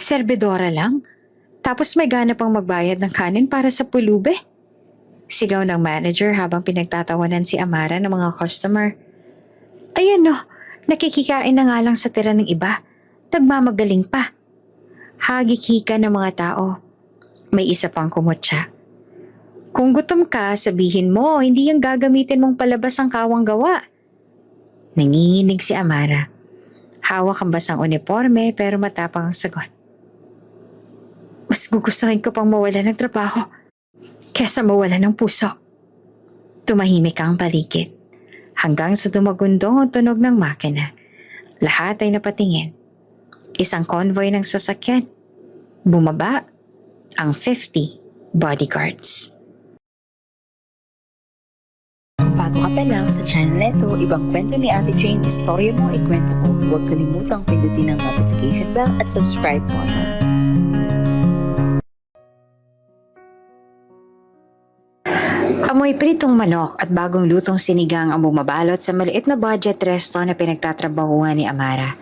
Serbedora lang? Tapos may gana pang magbayad ng kanin para sa pulube? Sigaw ng manager habang pinagtatawanan si Amara ng mga customer. Ayan no, nakikikain na nga lang sa tira ng iba. Nagmamagaling pa. Hagik-hika ng mga tao. May isa pang kumutya. Kung gutom ka, sabihin mo, hindi yung gagamitin mong palabas ang kawang gawa. Nanginginig si Amara. Hawak ang basang uniforme pero matapang ang sagot. Mas gugustuhin ko pang mawala ng trabaho kesa mawala ng puso. Tumahimik ang paligid. Hanggang sa dumagundong ang tunog ng makina. Lahat ay napatingin. Isang convoy ng sasakyan. Bumaba ang 50 bodyguards. Bago ka pa lang sa channel neto, ibang kwento ni Ate Jane, istorya mo, ikwento ko. Huwag kalimutang pindutin ang notification bell at subscribe button. Amoy pritong manok at bagong lutong sinigang ang bumabalot sa maliit na budget resto na pinagtatrabahuan ni Amara.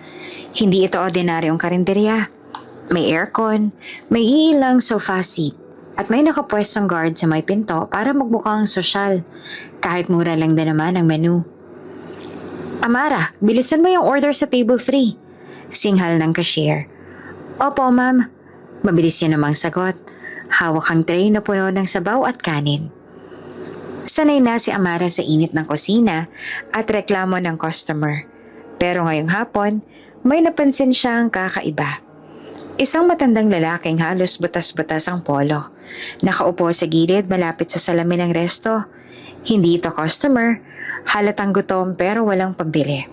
Hindi ito ordinaryong karinderya. May aircon, may iilang sofa seat, at may nakapwestong guard sa may pinto para magmukhang sosyal. Kahit mura lang din naman ang menu. Amara, bilisan mo yung order sa table 3. Singhal ng cashier. Opo, ma'am. Mabilis niya namang sagot. Hawak ang tray na puno ng sabaw at kanin. Sanay na si Amara sa init ng kusina at reklamo ng customer. Pero ngayong hapon, may napansin siyang kakaiba. Isang matandang lalaking halos butas-butas ang polo. Nakaupo sa gilid malapit sa salamin ng resto. Hindi ito customer, halatang gutom pero walang pambili.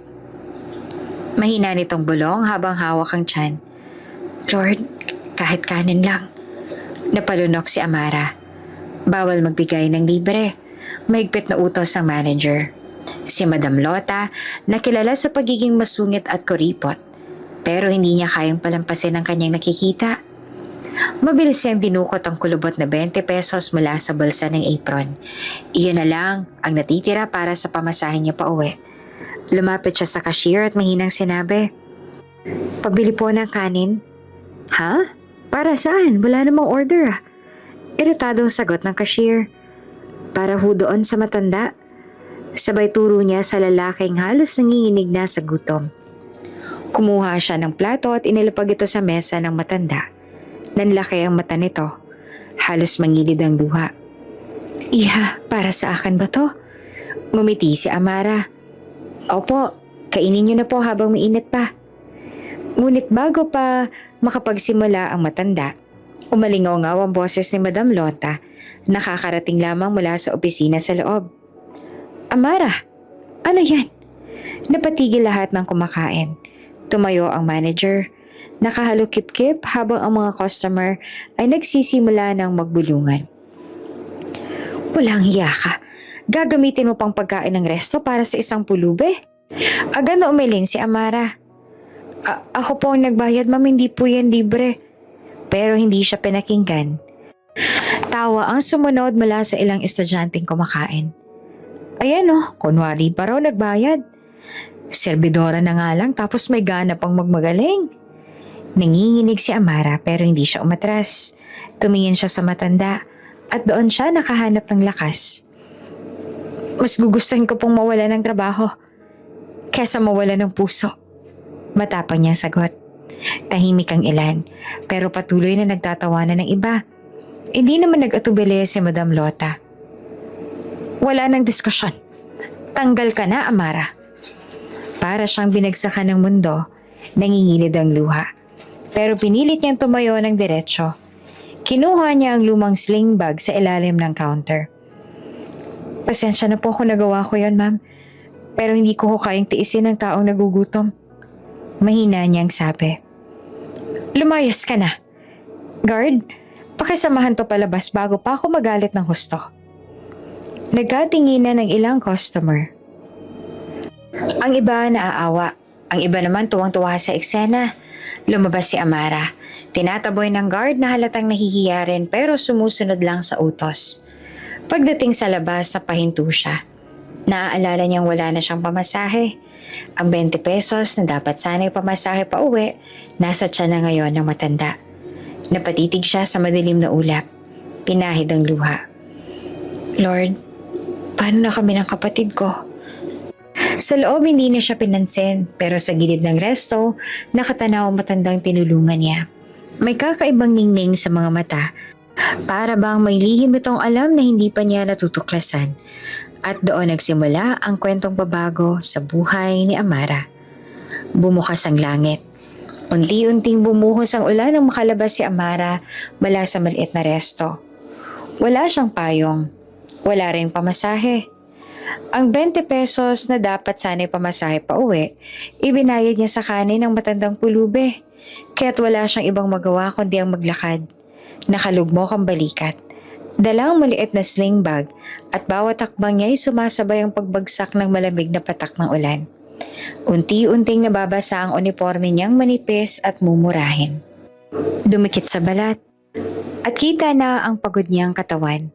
Mahina nitong bulong habang hawak ang tiyan. Lord, kahit kanin lang. Napalunok si Amara. Bawal magbigay ng libre. Mahigpit na utos ng manager. Si Madam Lota na kilala sa pagiging masungit at kuripot. Pero hindi niya kayang palampasin ang kanyang nakikita. Mabilis niyang dinukot ang kulubot na 20 pesos mula sa bulsa ng apron. Iyon na lang ang natitira para sa pamasahin niya pa uwi. Lumapit siya sa cashier at mahinang sinabi, "Pabili po ng kanin." "Ha? Para saan? Wala namang order ah." Iritadong sagot ng cashier. "Para ho doon sa matanda." Sabay turo niya sa lalaking halos nanginginig na sa gutom. Kumuha siya ng plato at inilapag ito sa mesa ng matanda. Nanlaki ang mata nito. Halos mangilid ang luha. "Iha, para sa akin ba to?" Ngumiti si Amara. "Opo, kainin niyo na po habang mainit pa." Ngunit bago pa makapagsimula ang matanda, umalingaw-ngaw ang boses ni Madam Lota. Nakakarating lamang mula sa opisina sa loob. "Amara, ano yan?" Napatigil lahat ng kumakain. Tumayo ang manager. Nakahalukip-kip habang ang mga customer ay nagsisimula ng magbulungan. "Walang hiya ka. Gagamitin mo pang pagkain ng resto para sa isang pulube?" Agad na umiling si Amara. Ako po ang nagbayad, ma'am, hindi po yan libre." Pero hindi siya pinakinggan. Tawa ang sumunod mula sa ilang estudyanteng kumakain. "Ayan oh, kunwari pa raw nagbayad. Serbidora na nga lang tapos may gana pang magmagaling." Nanginginig si Amara pero hindi siya umatras. Tumingin siya sa matanda at doon siya nakahanap ng lakas. "Mas gugustuhin ko pong mawala ng trabaho kesa mawala ng puso." Matapang niyang sagot. Tahimik ang ilan pero patuloy na nagtatawanan ng iba. Hindi naman nag-atubili si Madam Lota. "Wala nang diskusyon. Tanggal ka na, Amara." Para siyang binagsakan ng mundo, nangingilid ang luha. Pero pinilit niyang tumayo ng diretsyo. Kinuha niya ang lumang sling bag sa ilalim ng counter. "Pasensya na po kung nagawa ko yon, ma'am. Pero hindi ko kayang tiisin ang taong nagugutom." Mahina niyang sabi. "Lumayas ka na. Guard, pakisamahan to palabas bago pa ako magalit ng husto." Nagkatinginan ng ilang customer. Ang iba naaawa. Ang iba naman tuwang-tuwa sa eksena. Lumabas si Amara. Tinataboy ng guard na halatang nahihiya rin pero sumusunod lang sa utos. Pagdating sa labas, napahinto siya. Naaalala niyang wala na siyang pamasahe. Ang 20 pesos na dapat sana'y pamasahe pa uwi, nasa tiyan na ngayon ng matanda. Napatitig siya sa madilim na ulap. Pinahid ang luha. Lord, paano na kami ng kapatid ko? Sa loob hindi na siya pinansin, pero sa gilid ng resto, nakatanaw ang matandang tinulungan niya. May kakaibang ningning sa mga mata. Para bang may lihim itong alam na hindi pa niya natutuklasan. At doon nagsimula ang kwentong babago sa buhay ni Amara. Bumukas ang langit. Unti-unting bumuhos ang ulan nang makalabas si Amara mula sa maliit na resto. Wala siyang payong. Wala ring pamasahe. Ang 20 pesos na dapat sana'y pamasahe pa uwi, ibinayad niya sa kanin ng matandang pulube. Kaya't wala siyang ibang magawa kundi ang maglakad. Nakalugmok ang balikat. Dalang maliit na sling bag at bawat takbang niya ay sumasabay ang pagbagsak ng malamig na patak ng ulan. Unti-unting nababasa ang uniforme niyang manipis at mumurahin. Dumikit sa balat at kita na ang pagod niyang katawan.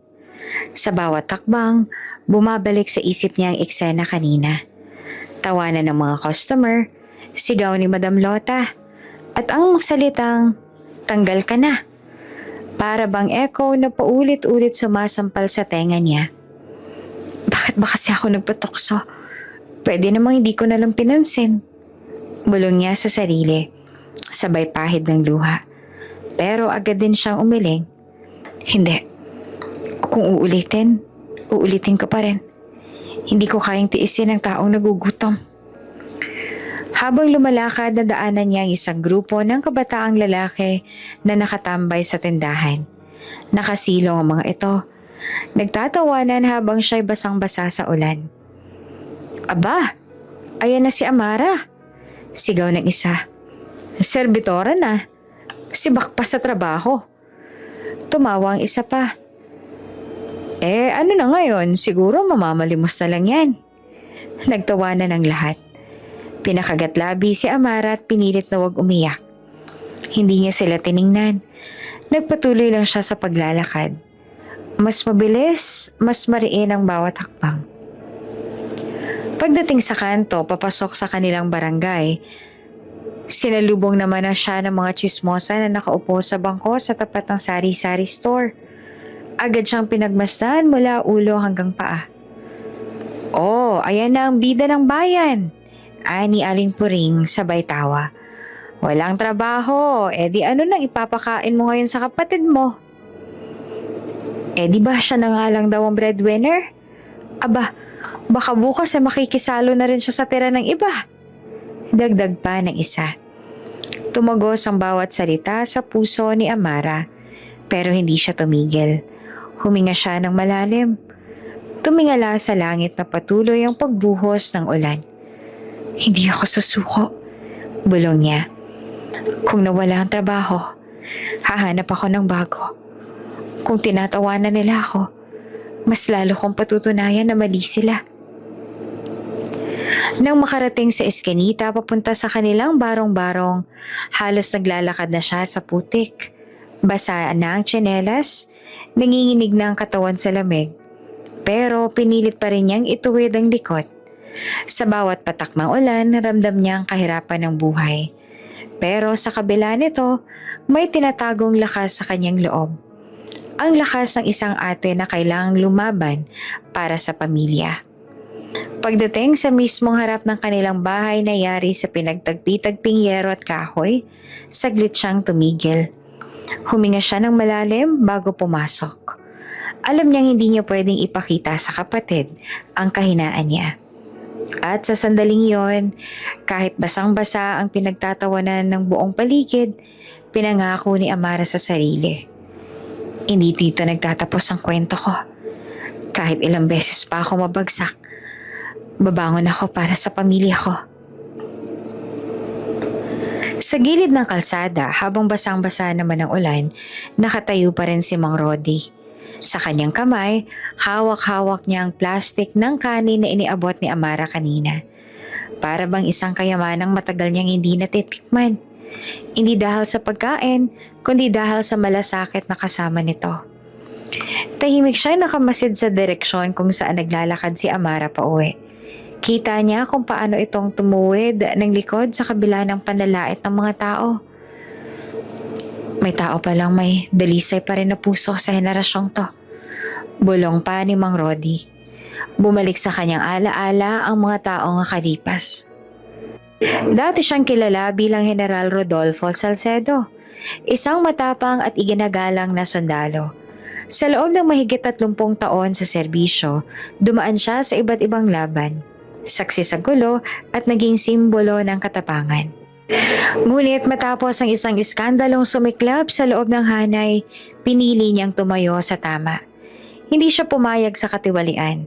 Sa bawat takbang, bumabalik sa isip niya ang eksena kanina. Tawanan ng mga customer, sigaw ni Madam Lota, at ang salitang, "Tanggal ka na." Para bang echo na paulit-ulit sumasampal sa tenga niya. Bakit ba kasi ako nagpatukso? Pwede namang hindi ko nalang pinansin. Bulong niya sa sarili, sabay pahid ng luha. Pero agad din siyang umiling. Hindi. Kung uulitin ko pa rin. Hindi ko kayang tiisin ang taong nagugutom. Habang lumalakad, nadaanan niya ang isang grupo ng kabataang lalaki na nakatambay sa tindahan. Nakasilong ang mga ito. Nagtatawanan habang siya'y basang-basa sa ulan. Aba, ayan na si Amara. Sigaw ng isa. Serbitora na. Sibak pa sa trabaho. Tumawa ang isa pa. Ano na ngayon? Siguro mamamalimos na lang yan. Nagtawanan ang lahat. Pinakagatlabi si Amara at pinilit na huwag umiyak. Hindi niya sila tiningnan. Nagpatuloy lang siya sa paglalakad. Mas mabilis, mas mariin ang bawat hakbang. Pagdating sa kanto, papasok sa kanilang barangay, sinalubong naman na siya ng mga tsismosa na nakaupo sa bangko sa tapat ng sari-sari store. Agad siyang pinagmasdan mula ulo hanggang paa. Oh, ayan na ang bida ng bayan. Ani Aling Puring sabay tawa. Walang trabaho, di ano nang ipapakain mo ngayon sa kapatid mo? Di ba siya na nga lang daw ang breadwinner? Aba, baka bukas makikisalo na rin siya sa tira ng iba. Dagdag pa ng isa. Tumagos ang bawat salita sa puso ni Amara, pero hindi siya tumigil. Huminga siya ng malalim. Tumingala sa langit na patuloy ang pagbuhos ng ulan. Hindi ako susuko, bulong niya. Kung nawala ang trabaho, hahanap ako ng bago. Kung tinatawanan nila ako, mas lalo kong patutunayan na mali sila. Nang makarating sa eskinita papunta sa kanilang barong-barong, halos naglalakad na siya sa putik. Basa na ang tsinelas, nanginginig na ang katawan sa lamig. Pero pinilit pa rin niyang ituwid ang likod. Sa bawat patak ng ulan, ramdam niya ang kahirapan ng buhay. Pero sa kabila nito, may tinatagong lakas sa kanyang loob. Ang lakas ng isang ate na kailangang lumaban para sa pamilya. Pagdating sa mismong harap ng kanilang bahay na yari sa pinagtagpi-tagping yero at kahoy, saglit siyang tumigil. Huminga siya ng malalim bago pumasok. Alam niyang hindi niya pwedeng ipakita sa kapatid ang kahinaan niya. At sa sandaling yon, kahit basang-basa ang pinagtatawanan ng buong paligid, pinangako ni Amara sa sarili. Hindi dito nagtatapos ang kwento ko. Kahit ilang beses pa ako mabagsak, babangon ako para sa pamilya ko. Sa gilid ng kalsada, habang basang-basa naman ang ulan, nakatayo pa rin si Mang Rodi. Sa kanyang kamay, hawak-hawak niya ang plastik ng kanin na iniabot ni Amara kanina. Para bang isang kayamanang matagal niyang hindi natitikman. Hindi dahil sa pagkain, kundi dahil sa malasakit na kasama nito. Tahimik siya nakamasid sa direksyon kung saan naglalakad si Amara pa uwi. Kita niya kung paano itong tumuwid ng likod sa kabila ng panlalait ng mga tao. May tao palang may dalisay pa rin na puso sa henerasyong to. Bulong pa ni Mang Rodi. Bumalik sa kanyang alaala ang mga taong nakalipas. Dati siyang kilala bilang General Rodolfo Salcedo, isang matapang at iginagalang na sundalo. Sa loob ng mahigit 30 taon sa serbisyo, dumaan siya sa iba't ibang laban, saksi sa gulo at naging simbolo ng katapangan. Ngunit matapos ang isang iskandalong sumiklab sa loob ng hanay, pinili niyang tumayo sa tama. Hindi siya pumayag sa katiwalian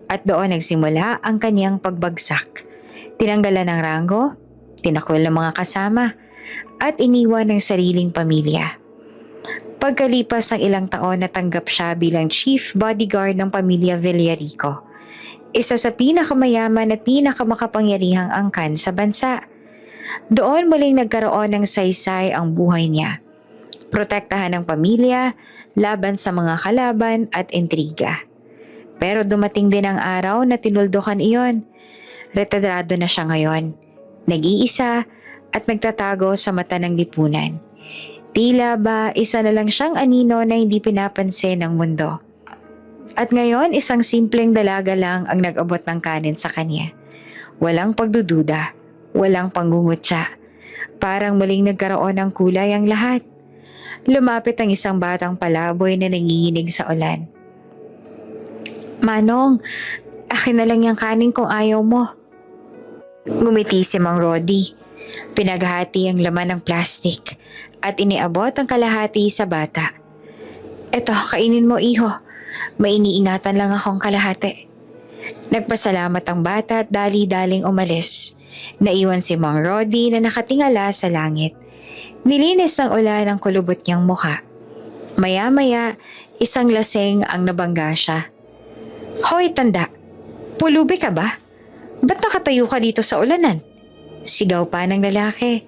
at doon nagsimula ang kanyang pagbagsak. Tinanggalan ng ranggo, tinakwil ng mga kasama at iniwan ng sariling pamilya. Pagkalipas ng ilang taon natanggap siya bilang chief bodyguard ng pamilya Villarico, isa sa pinakamayaman at pinakamakapangyarihang angkan sa bansa. Doon muling nagkaroon ng saysay ang buhay niya. Protektahan ng pamilya, laban sa mga kalaban at intriga. Pero dumating din ang araw na tinuldukan iyon. Retirado na siya ngayon, nag-iisa at nagtatago sa mata ng lipunan. Tila ba isa na lang siyang anino na hindi pinapansin ng mundo. At ngayon isang simpleng dalaga lang ang nag-abot ng kanin sa kanya. Walang pagdududa. Walang pangungutya. Parang muling nagkaroon ng kulay ang lahat. Lumapit ang isang batang palaboy na nanginginig sa ulan. Manong, akin na lang yung kanin kung ayaw mo. Ngumiti si Mang Rodi. Pinaghati ang laman ng plastik at iniabot ang kalahati sa bata. Eto, kainin mo iho. May iniingatan lang akong kalahati. Nagpasalamat ang bata at dali-daling umalis. Naiwan si Mang Rodi na nakatingala sa langit. Nilinis ng ulan ang kulubot niyang mukha. Maya-maya, isang laseng ang nabangga siya. Hoy tanda, pulubi ka ba? Ba't nakatayo ka dito sa ulanan? Sigaw pa ng lalaki.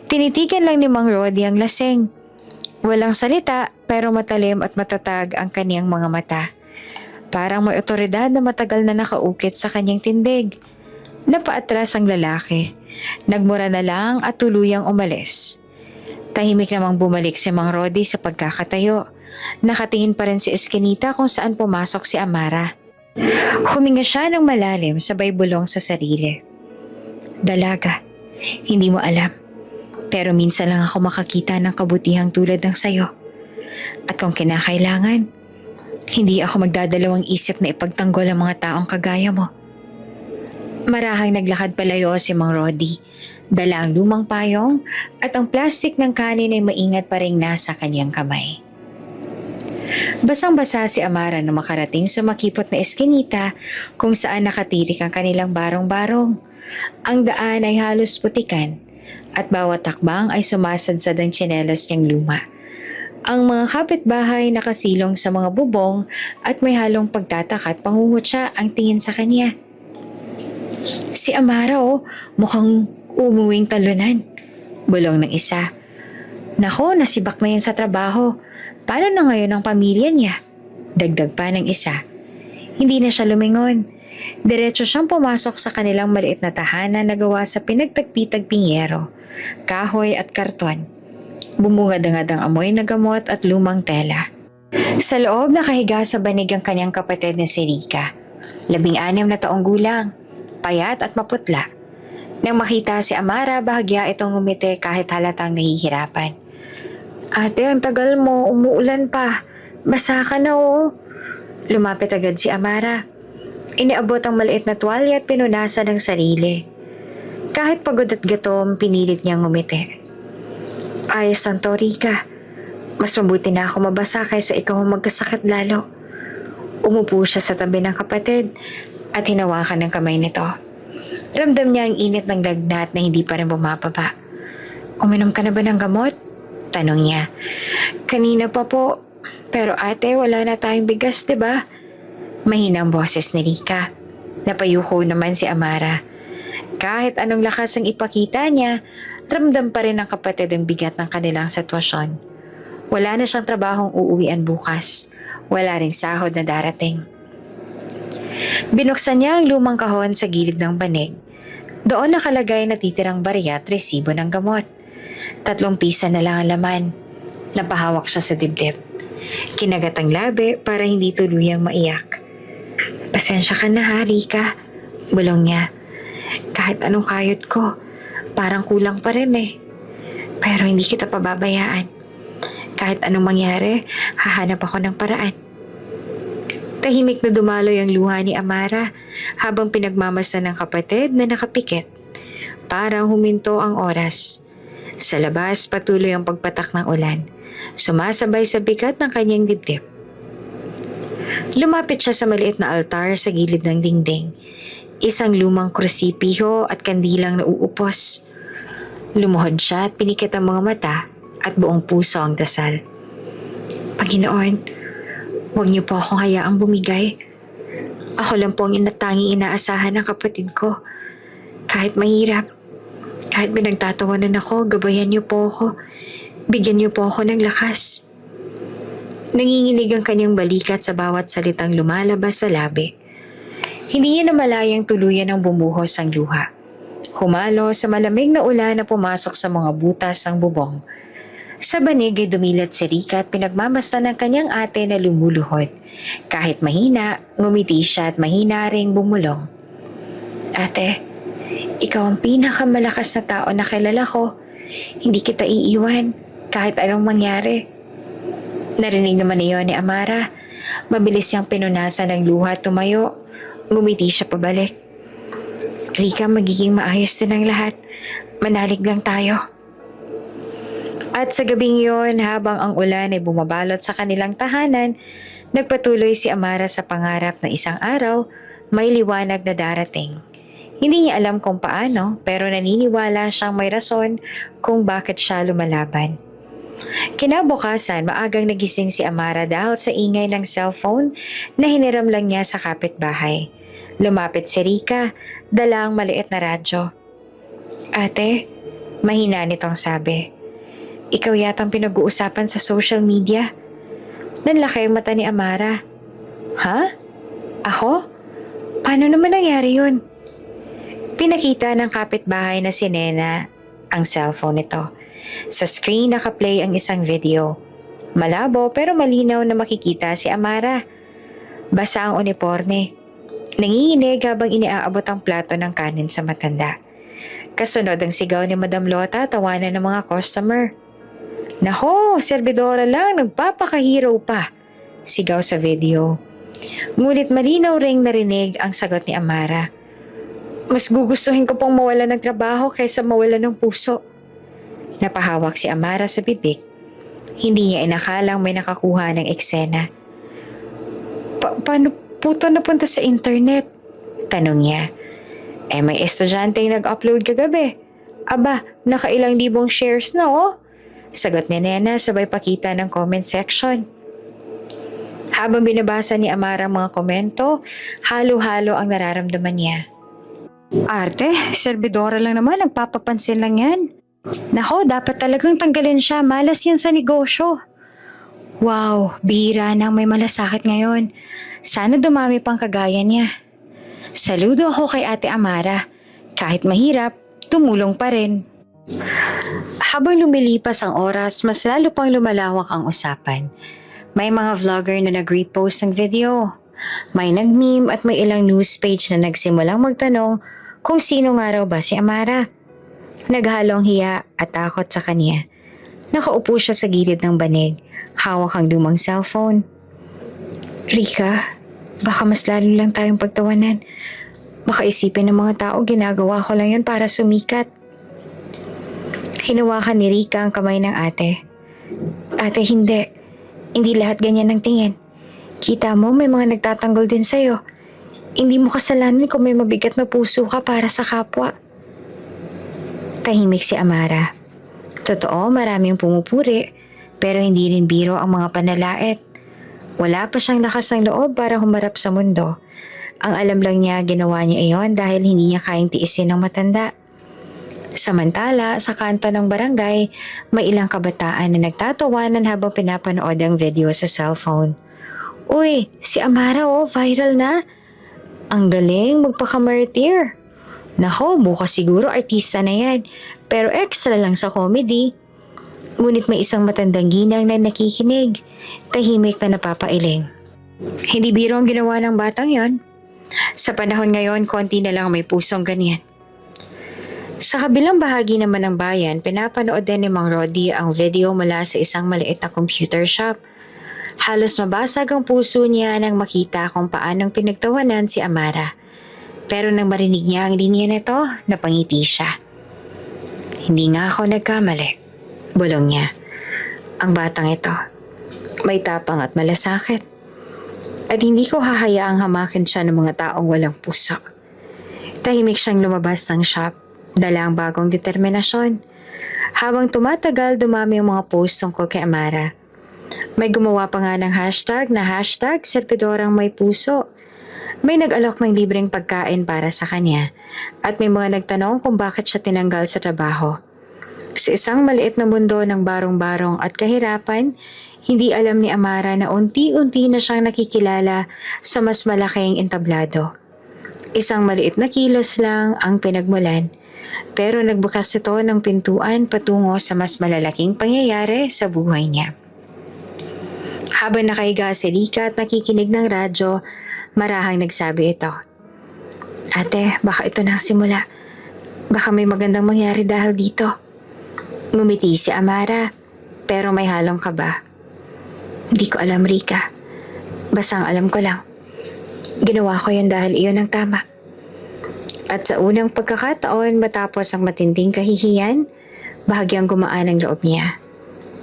Tinitigan lang ni Mang Rodi ang laseng. Walang salita pero matalim at matatag ang kaniyang mga mata. Parang may otoridad na matagal na nakaukit sa kanyang tindig. Napaatras ang lalaki. Nagmura na lang at tuluyang umalis. Tahimik namang bumalik si Mang Rodi sa pagkakatayo. Nakatingin pa rin si Eskinita kung saan pumasok si Amara. Huminga siya ng malalim sabay bulong sa sarili. Dalaga, hindi mo alam. Pero minsan lang ako makakita ng kabutihang tulad ng sayo. At kung kinakailangan, hindi ako magdadalawang isip na ipagtanggol ang mga taong kagaya mo. Marahang naglakad palayo si Mang Rodi. Dala ang lumang payong at ang plastik ng kanin ay maingat pa rin nasa kanyang kamay. Basang-basa si Amara na makarating sa makipot na eskinita kung saan nakatirik ang kanilang barong-barong. Ang daan ay halos putikan at bawat takbang ay sumasadsad ang tsinelas niyang luma. Ang mga kapitbahay nakasilong sa mga bubong at may halong pagtataka at pangungutya ang tingin sa kanya. Si Amara mukhang umuwing talunan. Bulong ng isa. Nako, nasibak na yan sa trabaho. Paano na ngayon ang pamilya niya? Dagdag pa ng isa. Hindi na siya lumingon. Diretso siyang pumasok sa kanilang maliit na tahanan na gawa sa pinagtagpi-tagping yero, kahoy at karton. Bumungad-angad ang amoy na gamot at lumang tela. Sa loob nakahiga sa banig ang kanyang kapatid na si Rika. 16 na taong gulang, payat at maputla. Nang makita si Amara, bahagya itong ngumiti kahit halatang nahihirapan. Ate, ang tagal mo, umuulan pa. Basa ka na Lumapit agad si Amara. Iniabot ang maliit na tuwalya at pinunasan ng sarili. Kahit pagod at gutom, pinilit niyang ngumiti. Ayos lang to, Rika. Mas mabuti na ako mabasa kaysa ikaw magkasakit lalo. Umupo siya sa tabi ng kapatid at hinawakan ng kamay nito. Ramdam niya ang init ng lagnat na hindi pa rin bumababa. Uminom ka na ba ng gamot? Tanong niya. Kanina pa po. Pero ate, wala na tayong bigas, diba? Mahinang boses ni Rika. Napayuko naman si Amara. Kahit anong lakas ang ipakita niya, ramdam pa rin ng kapatid ang bigat ng kanilang sitwasyon. Wala na siyang trabahong uuwian bukas. Wala ring sahod na darating. Binuksan niya ang lumang kahon sa gilid ng banig. Doon nakalagay na titirang barya at resibo ng gamot. 3 pisa na lang ang laman. Napahawak siya sa dibdib. Kinagat ang labi para hindi tuluyang maiyak. Pasensya ka na ha, Rika. Bulong niya. Kahit anong kayod ko, parang kulang pa rin eh. Pero hindi kita pababayaan. Kahit anong mangyari, hahanap ako ng paraan. Tahimik na dumaloy ang luha ni Amara habang pinagmamasdan ng kapatid na nakapikit. Parang huminto ang oras. Sa labas, patuloy ang pagpatak ng ulan. Sumasabay sa bigat ng kanyang dibdib. Lumapit siya sa maliit na altar sa gilid ng dingding. Isang lumang krusipiho at kandilang nauupos. Lumuhod siya at pinikit ang mga mata at buong puso ang dasal. Panginoon, huwag niyo po akong hayaang bumigay. Ako lang po ang tanging inaasahan ng kapatid ko. Kahit mahirap, kahit pinagtatawanan ako, gabayan niyo po ako. Bigyan niyo po ako ng lakas. Nanginginig ang kanyang balikat sa bawat salitang lumalabas sa labi. Hindi niya namalayang tuluyan ang bumuhos ang luha. Humalo sa malamig na ulan na pumasok sa mga butas ng bubong. Sa banig ay dumilat si Rika at pinagmamasdan ng kanyang ate na lumuluhod. Kahit mahina, ngumiti siya at mahina ring bumulong. Ate, ikaw ang pinakamalakas na tao na kilala ko. Hindi kita iiwan kahit anong mangyari. Narinig naman niyon ni Amara. Mabilis siyang pinunasan ng luha at tumayo. Ngumiti siya pabalik. Rika, magiging maayos din ang lahat. Manalig lang tayo. At sa gabing yon, habang ang ulan ay bumabalot sa kanilang tahanan, nagpatuloy si Amara sa pangarap na isang araw may liwanag na darating. Hindi niya alam kung paano, pero naniniwala siyang may rason kung bakit siya lumalaban. Kinabukasan, maagang nagising si Amara dahil sa ingay ng cellphone na hiniram lang niya sa kapitbahay. Lumapit si Rika, dala ang maliit na radyo. Ate, mahina nitong sabi. Ikaw yatang pinag-uusapan sa social media. Nanlaki ang mata ni Amara. Ha? Ako? Paano naman nangyari yun? Pinakita ng kapitbahay na si Nena ang cellphone nito. Sa screen nakaplay ang isang video. Malabo pero malinaw na makikita si Amara. Basa ang uniforme. Nanginginig habang iniaabot ang plato ng kanin sa matanda. Kasunod ang sigaw ni Madam Lota, tawanan ng mga customer. Nako, serbidora lang, nagpapakahiro pa, sigaw sa video. Ngunit malinaw ring narinig ang sagot ni Amara. Mas gugustuhin ko pong mawala ng trabaho kaysa mawala ng puso. Napahawak si Amara sa bibig. Hindi niya inakalang may nakakuha ng eksena. Paano po ito napunta sa internet? Tanong niya. May estudyante yung nag-upload kagabi. Aba, nakailang libong shares na oh. Sagot ni Nena sabay pakita ng comment section. Habang binabasa ni Amara ang mga komento, halo-halo ang nararamdaman niya. Arte, serbidora lang naman, nagpapapansin lang yan. Nako, dapat talagang tanggalin siya, malas yan sa negosyo. Wow, bihira nang may malasakit ngayon. Sana dumami pang kagaya niya. Saludo ako kay Ate Amara. Kahit mahirap, tumulong pa rin. Habang lumilipas ang oras, mas lalo pang lumalawak ang usapan. May mga vlogger na nag-repost ng video. May nag-meme at may ilang news page na nagsimulang magtanong kung sino nga raw ba si Amara. Naghalong hiya at takot sa kanya. Nakaupo siya sa gilid ng banig, hawak ang lumang cellphone. Rika, baka mas lalo lang tayong pagtawanan. Baka isipin ng mga tao ginagawa ko lang yun para sumikat. Hinawakan ni Rika ang kamay ng ate. Ate, hindi. Hindi lahat ganyan ang tingin. Kita mo, may mga nagtatanggol din sa'yo. Hindi mo kasalanan kung may mabigat na puso ka para sa kapwa. Tahimik si Amara. Totoo, maraming pumupuri, pero hindi rin biro ang mga panalait. Wala pa siyang lakas ng loob para humarap sa mundo. Ang alam lang niya, ginawa niya iyon dahil hindi niya kayang tiisin ng matanda. Samantala, sa kanto ng barangay, may ilang kabataan na nagtatawanan habang pinapanood ang video sa cellphone. Uy, si Amara viral na. Ang galing magpaka-martyr. Nako, bukas siguro artista na yan. Pero extra lang sa comedy. Ngunit may isang matandang ginang na nakikinig. Tahimik na napapailing. Hindi biro ang ginawa ng batang yon. Sa panahon ngayon, konti na lang may pusong ganyan. Sa kabilang bahagi naman ng bayan, pinapanood din ni Mang Rodi ang video mula sa isang maliit na computer shop. Halos mabasag ang puso niya nang makita kung paanong pinagtawanan si Amara. Pero nang marinig niya ang linya nito, napangiti siya. Hindi nga ako nagkamali, bulong niya. Ang batang ito, may tapang at malasakit. At hindi ko hahayaang hamakin siya ng mga taong walang puso. Tahimik siyang lumabas ng shop, dala ang bagong determinasyon. Habang tumatagal, dumami ang mga post tungkol kay Amara. May gumawa pa nga ng hashtag na #servidorang may puso. May nag-alok ng libreng pagkain para sa kanya at may mga nagtanong kung bakit siya tinanggal sa trabaho. Sa isang maliit na mundo ng barong-barong at kahirapan, hindi alam ni Amara na unti-unti na siyang nakikilala sa mas malaking entablado. Isang maliit na kilos lang ang pinagmulan, pero nagbukas ito ng pintuan patungo sa mas malalaking pangyayari sa buhay niya. Habang nakahiga si Lika at nakikinig ng radyo, marahang nagsabi ito. Ate, baka ito na ang simula. Baka may magandang mangyari dahil dito. Ngumiti si Amara, pero may halong kaba. Hindi ko alam, Rika. Basta ang alam ko lang. Ginawa ko yan dahil iyon ang tama. At sa unang pagkakataon matapos ang matinding kahihiyan, bahagyang gumaan ang loob niya.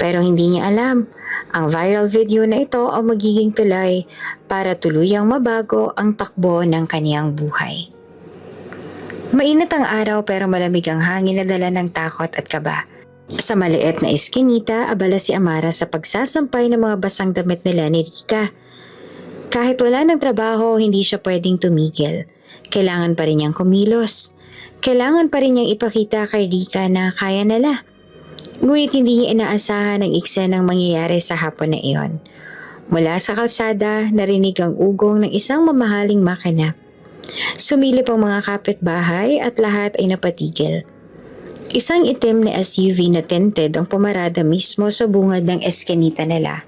Pero hindi niya alam, ang viral video na ito ang magiging tulay para tuluyang mabago ang takbo ng kaniyang buhay. Mainit ang araw pero malamig ang hangin na dala ng takot at kaba. Sa maliit na eskinita, abala si Amara sa pagsasampay ng mga basang damit nila ni Rika. Kahit wala ng trabaho, hindi siya pwedeng tumigil. Kailangan pa rin niyang kumilos. Kailangan pa rin niyang ipakita kay Rika na kaya nila. Ngunit hindi niya inaasahan ang eksenang mangyayari sa hapon na iyon. Mula sa kalsada, narinig ang ugong ng isang mamahaling makina. Sumilip ang mga kapitbahay at lahat ay napatigil. Isang itim na SUV na tinted ang pumarada mismo sa bungad ng eskinita nila.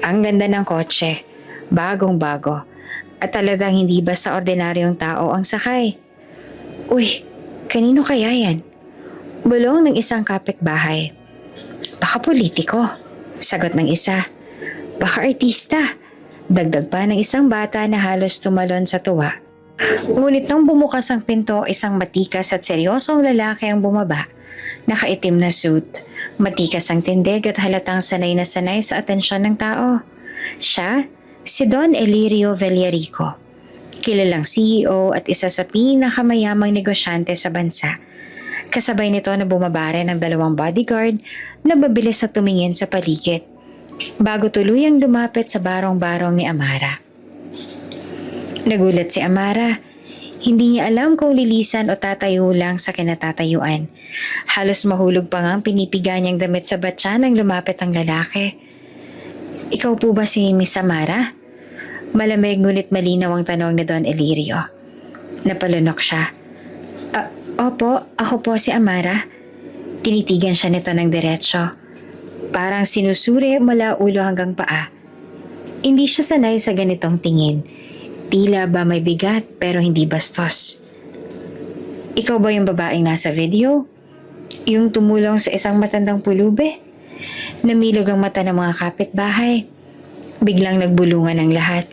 Ang ganda ng kotse, bagong-bago, at talagang hindi basta ordinaryong tao ang sakay. Uy, kanino kaya yan? Bulong ng isang kapitbahay. Baka politiko, sagot ng isa. Baka artista, dagdag pa ng isang bata na halos tumalon sa tuwa. Ngunit nang bumukas ang pinto, isang matikas at seryosong lalaki ang bumaba. Nakaitim na suit, matikas ang tindig at halatang sanay na sanay sa atensyon ng tao. Siya, si Don Elirio Villarico, kilalang CEO at isa sa pinakamayamang negosyante sa bansa. Kasabay nito na bumabare ng 2 bodyguard na mabilis na tumingin sa paligid bago tuluyang lumapit sa barong-barong ni Amara. Nagulat si Amara. Hindi niya alam kung lilisan o tatayo lang sa kinatatayuan. Halos mahulog pa nga ang pinipiga niyang damit sa batya nang lumapit ang lalaki. Ikaw po ba si Miss Amara? Malamig ngunit malinaw ang tanong ni Don Elirio. Napalunok siya. Opo, ako po si Amara. Tinitigan siya nito ng diretsyo. Parang sinusuri mula ulo hanggang paa. Hindi siya sanay sa ganitong tingin. Tila ba may bigat pero hindi bastos. Ikaw ba yung babaeng nasa video? Yung tumulong sa isang matandang pulube? Namilog ang mata ng mga kapitbahay. Biglang nagbulungan ang lahat.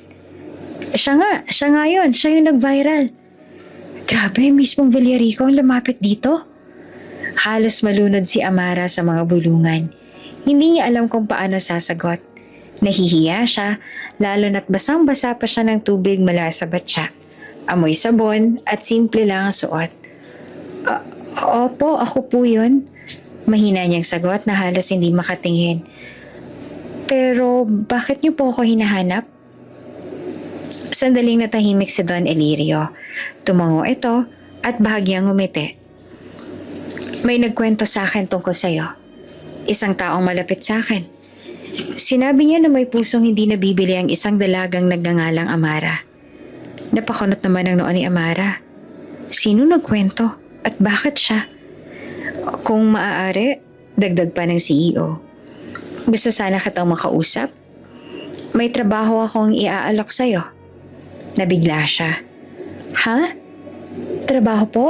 Siya nga yun. Siya yung nag-viral. Grabe, mismong Villarico ang lumapit dito. Halos malunod si Amara sa mga bulungan. Hindi niya alam kung paano sasagot. Nahihiya siya, lalo na't basang-basa pa siya ng tubig mula sa batya. Amoy sabon at simple lang ang suot. Opo, ako po yun. Mahina niyang sagot na halos hindi makatingin. Pero bakit niyo po ako hinahanap? Sandaling natahimik si Don Elirio. Tumango ito at bahagyang ngumiti. May nagkwento sa akin tungkol sa'yo. Isang taong malapit sa akin. Sinabi niya na may pusong hindi nabibili ang isang dalagang nagngangalang Amara. Napakunot naman ang noo ni Amara. Sino nagkwento at bakit siya? Kung maaari, dagdag pa ng CEO. Gusto sana kitang makausap. May trabaho akong iaalok sa'yo. Nabigla siya. Ha? Trabaho po?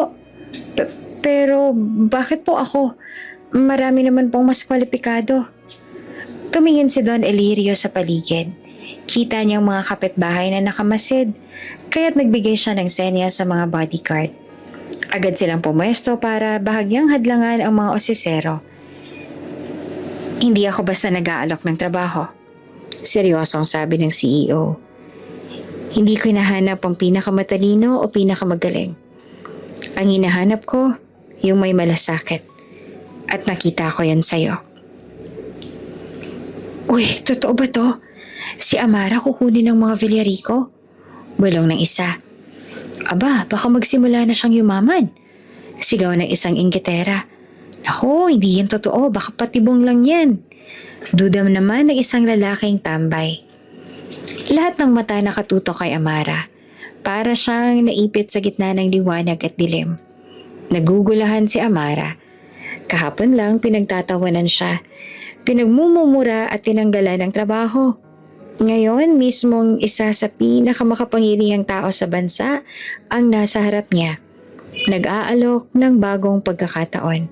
Pero bakit po ako? Marami naman pong mas kwalipikado. Tumingin si Don Elirio sa paligid. Kita niyang mga kapitbahay na nakamasid, kaya't nagbigay siya ng senya sa mga bodyguard. Agad silang pumwesto para bahagyang hadlangan ang mga osisero. Hindi ako basta nag-aalok ng trabaho. Seryosong sabi ng CEO. Hindi ko hinahanap ang pinakamatalino o pinakamagaling. Ang hinahanap ko, yung may malasakit. At nakita ko yan sa'yo. Uy, totoo ba to? Si Amara kukunin ng mga Villarico? Bulong ng isa. Aba, baka magsimula na siyang yumaman. Sigaw ng isang inggitera. Naku, hindi yan totoo. Baka patibong lang yan. Dudam naman ng isang lalaking tambay. Lahat ng mata nakatutok kay Amara. Para siyang naipit sa gitna ng liwanag at dilim. Nagugulahan si Amara. Kahapon lang pinagtatawanan siya. Pinagmumumura at tinanggalan ng trabaho. Ngayon, mismong isa sa pinakamakapangyarihang tao sa bansa ang nasa harap niya. Nag-aalok ng bagong pagkakataon.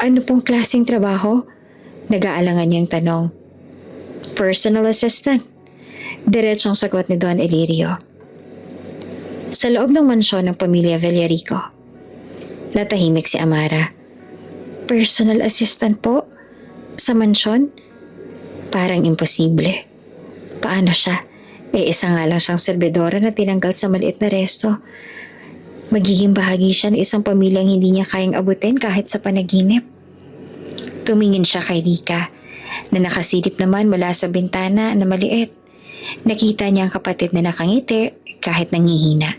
Ano pong klaseng trabaho? Nag-aalangan niyang tanong. Personal assistant. Diretsong sagot ni Don Elirio. Sa loob ng mansyon ng pamilya Villarico. Natahimik si Amara. Personal assistant po? Sa mansyon? Parang imposible. Paano siya? Isa nga lang siyang serbedora na tinanggal sa maliit na resto. Magiging bahagi siya ng isang pamilyang hindi niya kayang abutin kahit sa panaginip. Tumingin siya kay Rika na nakasilip naman mula sa bintana na maliit. Nakita niya ang kapatid na nakangiti kahit nangihina.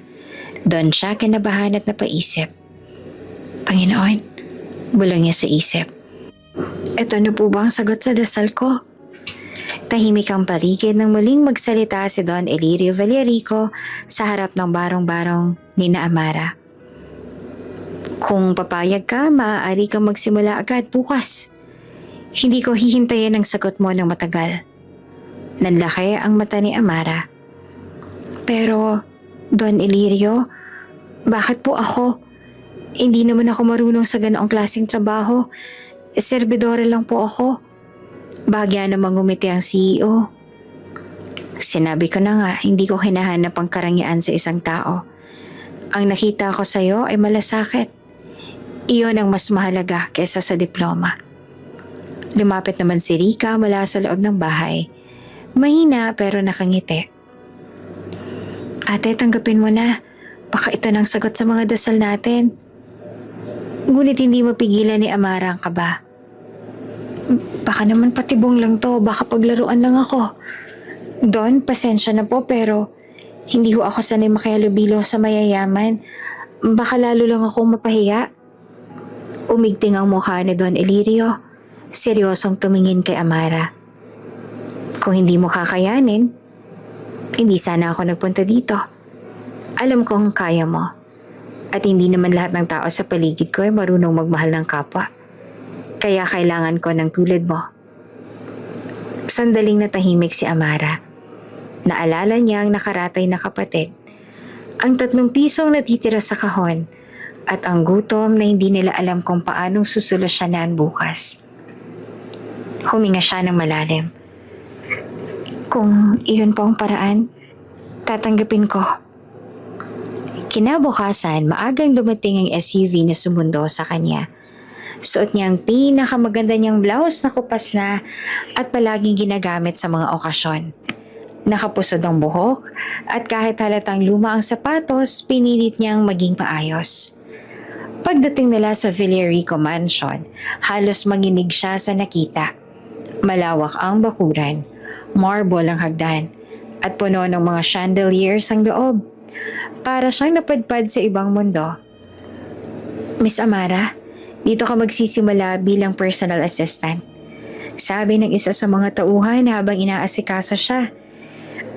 Doon siya kinabahan at napaisip. Panginoon, bulong niya sa isip. Ito na po ba ang sagot sa dasal ko? Tahimik ang paligid nang muling magsalita si Don Elirio Villarico sa harap ng barong-barong ni na Amara. Kung papayag ka, maaari kang magsimula agad bukas. Hindi ko hihintayin ang sagot mo ng matagal. Nanlaki ang mata ni Amara. Pero, Don Elirio, bakit po ako? Hindi naman ako marunong sa ganoong klaseng trabaho. Serbidore lang po ako. Bahagya namang ngumiti ang CEO. Sinabi ko na nga, hindi ko hinahanap ang karangyaan sa isang tao. Ang nakita ko sa iyo ay malasakit. Iyon ang mas mahalaga kaysa sa diploma. Lumapit naman si Rika mula sa loob ng bahay. Mahina pero nakangiti. Ate, tanggapin mo na. Baka ito nang sagot sa mga dasal natin. Ngunit hindi mapigilan ni Amara ang kaba. Baka naman patibong lang to, baka paglaruan lang ako. Don, pasensya na po pero hindi ho ako sanay makihalubilo sa mayayaman. Baka lalo lang akong mapahiya. Umigting ang mukha ni Don Elirio. Seryosong tumingin kay Amara. Kung hindi mo kakayanin, hindi sana ako nagpunta dito. Alam kong kaya mo. At hindi naman lahat ng tao sa paligid ko ay marunong magmahal ng kapwa. Kaya kailangan ko ng tulad mo. Sandaling natahimik si Amara. Naalala niya ang nakaratay na kapatid. Ang 3 pisong natitira sa kahon. At ang gutom na hindi nila alam kung paanong susolusyonan bukas. Huminga siya ng malalim. Kung iyon po ang paraan, tatanggapin ko. Kinabukasan, maagang dumating ang SUV na sumundo sa kanya. Suot niya ang pinakamaganda niyang blouse na kupas na at palaging ginagamit sa mga okasyon. Nakapusod ang buhok at kahit halatang luma ang sapatos, pinilit niyang maging maayos. Pagdating nila sa Villarico Mansion, halos manginig siya sa nakita. Malawak ang bakuran, marble ang hagdan, at puno ng mga chandeliers ang loob. Para siyang napadpad sa ibang mundo. Miss Amara, dito ka magsisimula bilang personal assistant. Sabi ng isa sa mga tauhan habang inaasikaso siya.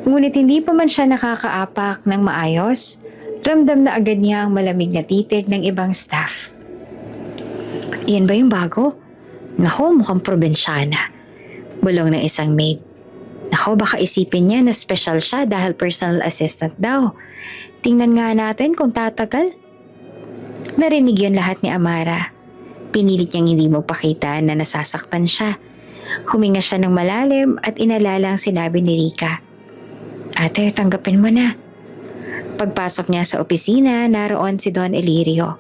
Ngunit hindi pa man siya nakakaapak ng maayos, ramdam na agad niya ang malamig na titig ng ibang staff. Iyan ba yung bago? Naku, mukhang probinsyana. Bulong ng isang maid. Naku, baka isipin niya na special siya dahil personal assistant daw. Tingnan nga natin kung tatagal. Narinig yun lahat ni Amara. Pinilit niyang hindi magpakita na nasasaktan siya. Huminga siya ng malalim at inalala ang sinabi ni Rika. Ate, tanggapin mo na. Pagpasok niya sa opisina, naroon si Don Elirio.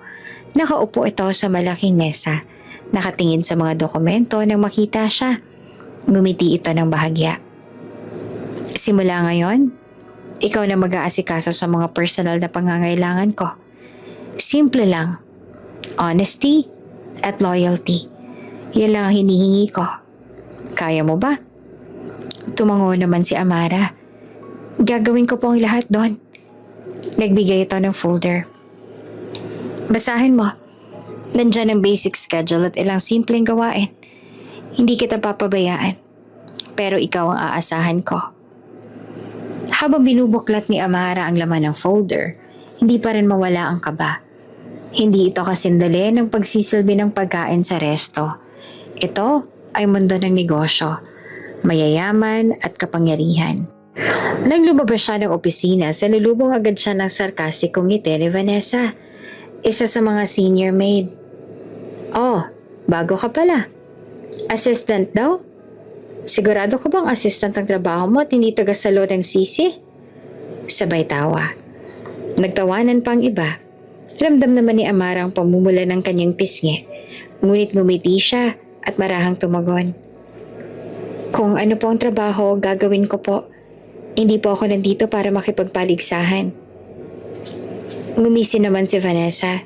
Nakaupo ito sa malaking mesa. Nakatingin sa mga dokumento nang makita siya. Ngumiti ito ng bahagya. Simula ngayon, ikaw na mag-aasikaso sa mga personal na pangangailangan ko. Simple lang. Honesty at loyalty. Yan lang ang hinihingi ko. Kaya mo ba? Tumango naman si Amara. Gagawin ko po ang lahat doon. Nagbigay ito ng folder. Basahin mo. Nandyan ang basic schedule at ilang simpleng gawain. Hindi kita papabayaan. Pero ikaw ang aasahan ko. Habang binubuklat ni Amara ang laman ng folder, hindi pa rin mawala ang kaba. Hindi ito kasindali ng pagsisilbi ng pagkain sa resto. Ito ay mundo ng negosyo, mayayaman at kapangyarihan. Nang lumabas siya ng opisina, salulubong agad siya ng sarkastikong ngiti ni Vanessa, isa sa mga senior maid. Oh, bago ka pala. Assistant daw? Sigurado ka bang assistant ang trabaho mo at hindi taga-salo ng sisi? Sabay tawa. Nagtawanan pang iba. Ramdam naman ni Amara ang pamumula ng kanyang pisngi. Ngunit ngumiti siya at marahang tumagon. Kung ano po ang trabaho, gagawin ko po. Hindi po ako nandito para makipagpaligsahan. Ngumisi naman si Vanessa.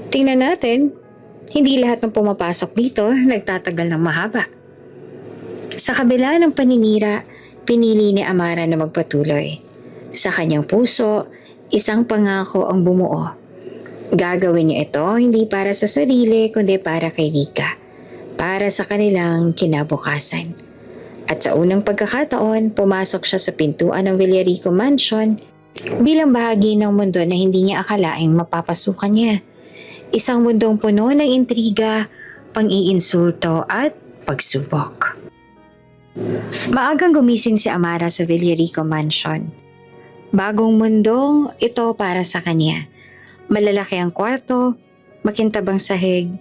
Tingnan natin. Hindi lahat ng pumapasok dito nagtatagal ng mahaba. Sa kabila ng paninira, pinili ni Amara na magpatuloy. Sa kanyang puso, isang pangako ang bumuo. Gagawin niya ito hindi para sa sarili kundi para kay Rika. Para sa kanilang kinabukasan. At sa unang pagkakataon, pumasok siya sa pintuan ng Villarico Mansion bilang bahagi ng mundo na hindi niya akalaing mapapasukan niya. Isang mundong puno ng intriga, pang-iinsulto at pagsubok. Maagang gumising si Amara sa Villarico Mansion. Bagong mundong ito para sa kanya. Malalaki ang kwarto, makintabang sahig,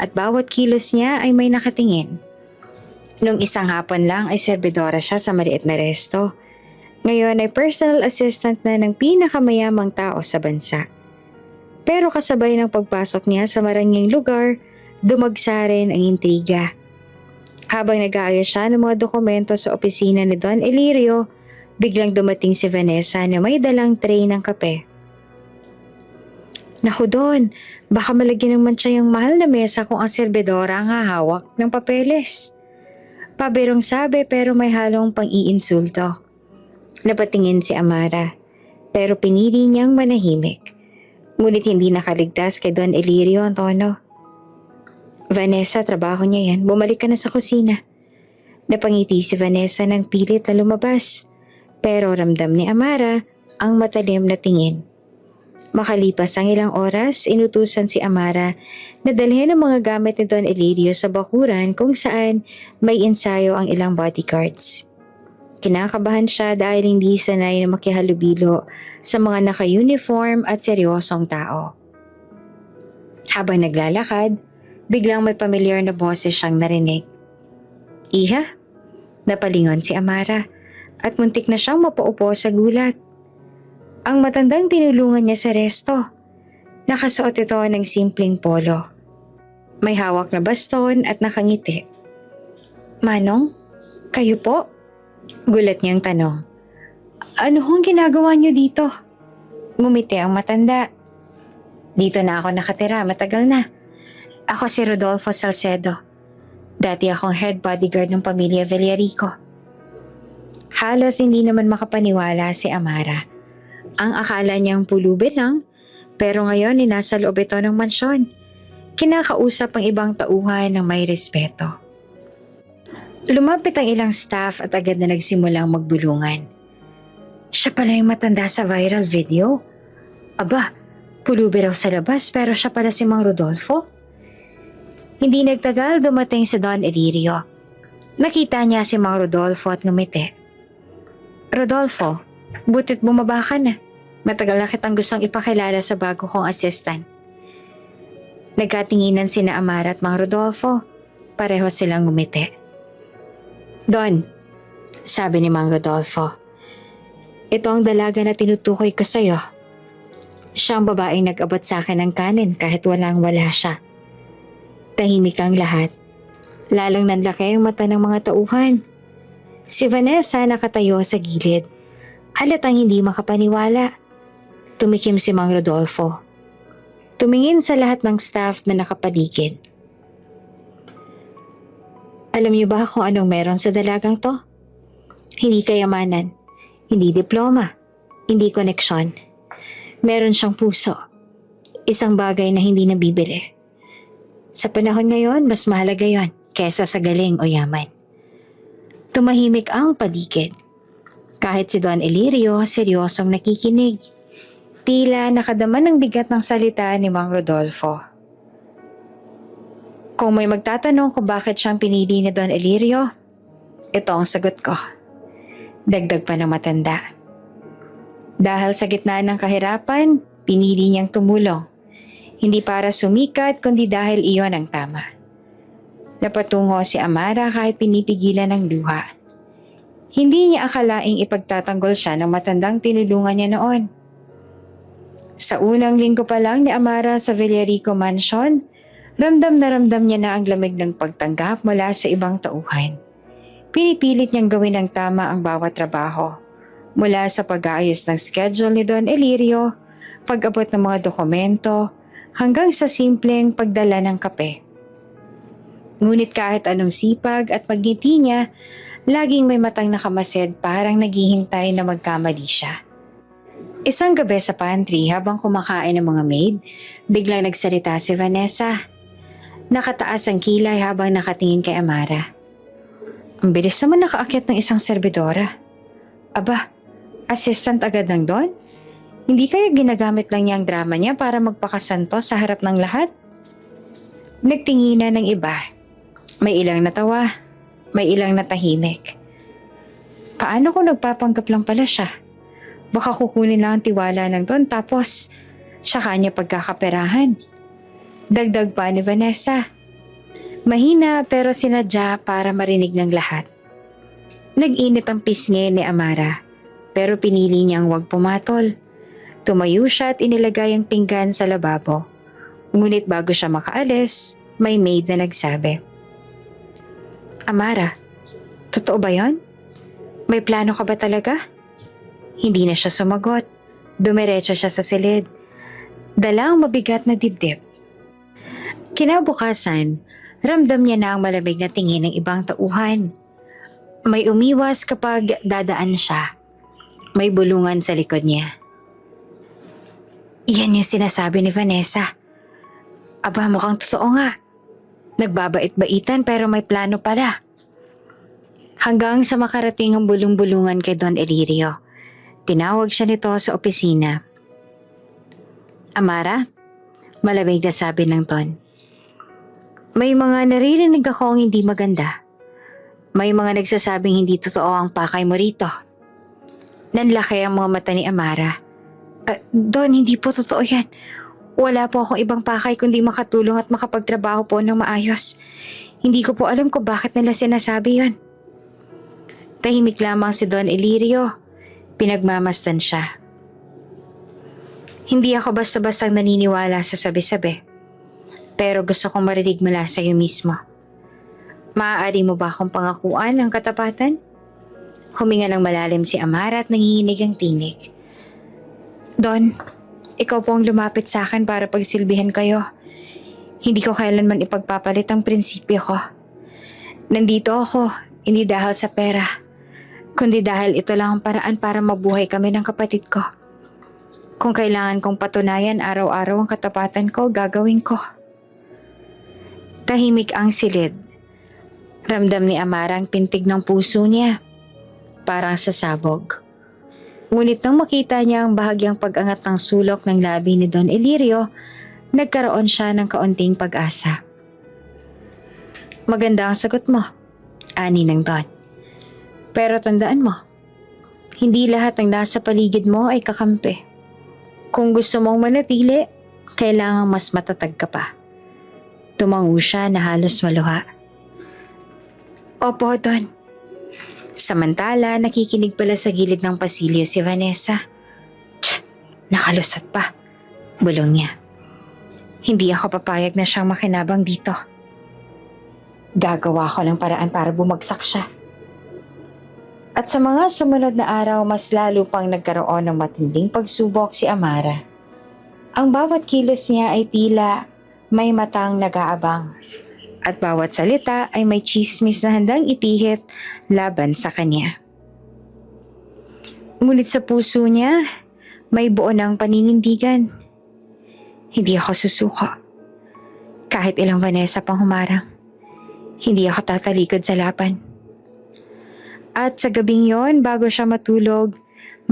at bawat kilos niya ay may nakatingin. Nung isang hapon lang ay serbidora siya sa maliit na resto. Ngayon ay personal assistant na ng pinakamayamang tao sa bansa. Pero kasabay ng pagpasok niya sa maranging lugar, dumagsa rin ang intriga. Habang nag-aayos siya ng mga dokumento sa opisina ni Don Elirio, biglang dumating si Vanessa na may dalang tray ng kape. Naku Don, baka malagyan ng mantsa yung mahal na mesa kung ang serbidora ang hahawak ng papeles. Pabirong sabi pero may halong pang-iinsulto. Napatingin si Amara, pero pinili niyang manahimik. Ngunit hindi nakaligtas kay Don Elirio ang tono. Vanessa, trabaho niya yan. Bumalik ka na sa kusina. Napangiti si Vanessa ng pilit na lumabas. Pero ramdam ni Amara ang matalim na tingin. Makalipas ang ilang oras, inutusan si Amara na dalhin ang mga gamit ni Don Elirio sa bakuran kung saan may ensayo ang ilang bodyguards. Kinakabahan siya dahil hindi sanay na makihalubilo sa mga naka-uniform at seryosong tao. Habang naglalakad, biglang may pamilyar na boses siyang narinig. Iha? Napalingon si Amara at muntik na siyang mapaupo sa gulat. Ang matandang tinulungan niya sa resto. Nakasuot ito ng simpleng polo. May hawak na baston at nakangiti. Manong, kayo po? Gulat niyang tanong. Ano hong ginagawa niyo dito? Ngumiti ang matanda. Dito na ako nakatira, matagal na. Ako si Rodolfo Salcedo. Dati akong head bodyguard ng pamilya Villarico. Halos hindi naman makapaniwala si Amara. Ang akala niyang pulubi lang, pero ngayon ay nasa loob ito ng mansyon. Kinakausap ang ibang tauhan ng may respeto. Lumapit ang ilang staff at agad na nagsimulang magbulungan. Siya pala yung matanda sa viral video. Aba, pulubi raw sa labas pero siya pala si Mang Rodolfo. Hindi nagtagal dumating si Don Elirio. Nakita niya si Mang Rodolfo at ngumiti. Rodolfo, butit bumaba ka na. Matagal na kitang gustong ipakilala sa bago kong assistant. Nagkatinginan sina Amara at Mang Rodolfo. Pareho silang ngumiti. Don, sabi ni Mang Rodolfo, ito ang dalaga na tinutukoy ko sa'yo. Siya ang babaeng nag-abot sa akin ng kanin kahit walang-wala siya. Tahimik ang lahat. Lalong nanlaki ang mata ng mga tauhan. Si Vanessa nakatayo sa gilid. Halatang hindi makapaniwala. Tumikim si Mang Rodolfo. Tumingin sa lahat ng staff na nakapaligid. Alam niyo ba kung anong meron sa dalagang to? Hindi kayamanan, hindi diploma, hindi koneksyon. Meron siyang puso. Isang bagay na hindi nabibili. Sa panahon ngayon, mas mahalaga yon kesa sa galing o yaman. Tumahimik ang paligid. Kahit si Don Elirio, seryosong nakikinig. Tila nakadama ng bigat ng salita ni Mang Rodolfo. Kung may magtatanong kung bakit siyang pinili ni Don Elirio, ito ang sagot ko. Dagdag pa ng matanda. Dahil sa gitna ng kahirapan, pinili niyang tumulong. Hindi para sumikat kundi dahil iyon ang tama. Napatungo si Amara kahit pinipigilan ng luha. Hindi niya akalaing ipagtatanggol siya ng matandang tinulungan niya noon. Sa unang linggo pa lang ni Amara sa Villarico Mansion, ramdam niya na ang lamig ng pagtanggap mula sa ibang tauhan. Pinipilit niyang gawin ng tama ang bawat trabaho. Mula sa pag-aayos ng schedule ni Don Elirio, pag-abot ng mga dokumento, hanggang sa simpleng pagdala ng kape. Ngunit kahit anong sipag at pagngiti niya, laging may matang nakamasid parang naghihintay na magkamali siya. Isang gabi sa pantry habang kumakain ng mga maid, biglang nagsalita si Vanessa. Nakataas ang kilay habang nakatingin kay Amara. Ang bilis naman nakaakyat ng isang serbidora. Aba, assistant agad ng Don? Hindi kaya ginagamit lang niya ang drama niya para magpakasanto sa harap ng lahat? Nagtinginan ng iba. May ilang natawa, may ilang natahimik. Paano kung nagpapanggap lang pala siya? Baka kukunin lang ang tiwala ng Don tapos siya kanya pagkakaperahan. Dagdag pa ni Vanessa. Mahina pero sinadya para marinig ng lahat. Nag-init ang pisngi ni Amara pero pinili niyang huwag pumatol. Tumayo siya at inilagay ang pinggan sa lababo. Ngunit bago siya makaalis, may maid na nagsabi. Amara, totoo ba yon? May plano ka ba talaga? Hindi na siya sumagot. Dumiretso siya sa silid. Dala ang mabigat na dibdib. Kinabukasan, ramdam niya na ang malamig na tingin ng ibang tauhan. May umiwas kapag dadaan siya. May bulungan sa likod niya. Iyan yung sinasabi ni Vanessa. Aba, mukhang totoo nga. Nagbabait-baitan pero may plano pala. Hanggang sa makarating ang bulong-bulungan kay Don Elirio. Tinawag siya nito sa opisina. Amara, malamig na sabi ng Don. May mga naririnig akong hindi maganda. May mga nagsasabing hindi totoo ang pakay mo rito. Nanlaki ang mga mata ni Amara. Don, hindi po totoo yan. Wala po akong ibang pakay kundi makatulong at makapagtrabaho po ng maayos. Hindi ko po alam kung bakit nila sinasabi yon. Tahimik lamang si Don Elirio. Pinagmamasdan siya. Hindi ako basta-bastang naniniwala sa sabi-sabi. Pero gusto kong marinig mula sa iyo mismo. Maaari mo ba akong pangakuan ang katapatan? Huminga ng malalim si Amara at nanginginig ang tinig. Don, ikaw po ang lumapit sa akin para pagsilbihan kayo. Hindi ko kailanman ipagpapalit ang prinsipyo ko. Nandito ako, hindi dahil sa pera, kundi dahil ito lang ang paraan para mabuhay kami ng kapatid ko. Kung kailangan kong patunayan araw-araw ang katapatan ko, gagawin ko. Tahimik ang silid. Ramdam ni Amara ang pintig ng puso niya, parang sasabog. Ngunit nang makita niya ang bahagyang pag-angat ng sulok ng labi ni Don Elirio, nagkaroon siya ng kaunting pag-asa. Maganda ang sagot mo, ani ng Don. Pero tandaan mo, hindi lahat ng nasa paligid mo ay kakampi. Kung gusto mong manatili, kailangang mas matatag ka pa. Tumango siya na halos maluha. Opo, Don. Samantala, nakikinig pala sa gilid ng pasilyo si Vanessa. Nakalusot pa. Bulong niya. Hindi ako papayag na siyang makinabang dito. Gagawa ko ng paraan para bumagsak siya. At sa mga sumunod na araw, mas lalo pang nagkaroon ng matinding pagsubok si Amara. Ang bawat kilos niya ay tila may matang nag-aabang. At bawat salita ay may chismis na handang ipihit laban sa kanya. Ngunit sa puso niya, may buo ng paninindigan. Hindi ako susuko. Kahit ilang Vanessa pang humarang, hindi ako tatalikod sa laban. At sa gabing yon, bago siya matulog,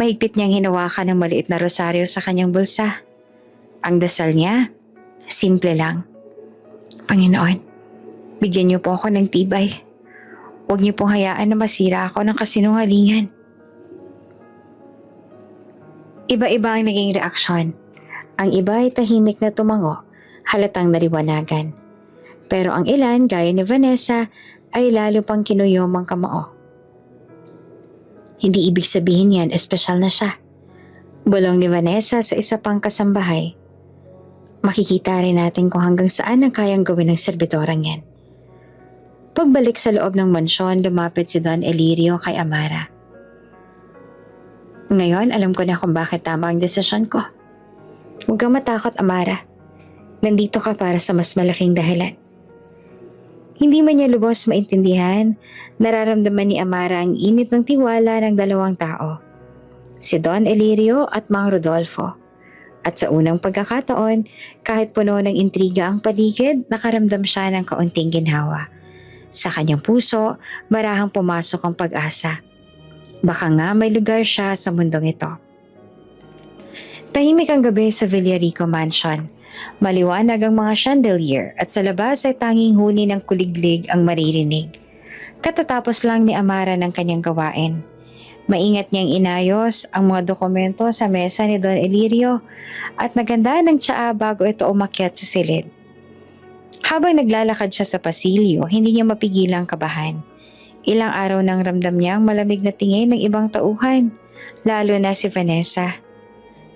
mahigpit niyang hinawakan ng maliit na rosaryo sa kanyang bulsa. Ang dasal niya, simple lang. Panginoon, bigyan niyo po ako ng tibay. Huwag niyo pong hayaan na masira ako ng kasinungalingan. Iba-iba ang naging reaksyon. Ang iba ay tahimik na tumango, halatang naliwanagan. Pero ang ilan, gaya ni Vanessa, ay lalo pang kinuyom ang kamao. Hindi ibig sabihin yan, espesyal na siya. Bulong ni Vanessa sa isa pang kasambahay. Makikita rin natin kung hanggang saan ang kayang gawin ng serbidorang yan. Pagbalik sa loob ng mansyon, lumapit si Don Elirio kay Amara. Ngayon, alam ko na kung bakit tama ang desisyon ko. Huwag kang matakot, Amara. Nandito ka para sa mas malaking dahilan. Hindi man niya lubos maintindihan, nararamdaman ni Amara ang init ng tiwala ng dalawang tao. Si Don Elirio at Mang Rodolfo. At sa unang pagkakataon, kahit puno ng intriga ang paligid, nakaramdam siya ng kaunting ginhawa. Sa kanyang puso, marahang pumasok ang pag-asa. Baka nga may lugar siya sa mundong ito. Tahimik ang gabi sa Villarico Mansion. Maliwanag ang mga chandelier at sa labas ay tanging huni ng kuliglig ang maririnig. Katatapos lang ni Amara ng kanyang gawain. Maingat niyang inayos ang mga dokumento sa mesa ni Don Elirio at naganda ng tsaa bago ito umakyat sa silid. Habang naglalakad siya sa pasilyo, hindi niya mapigilang kabahan. Ilang araw nang ramdam niya ang malamig na tingin ng ibang tauhan, lalo na si Vanessa.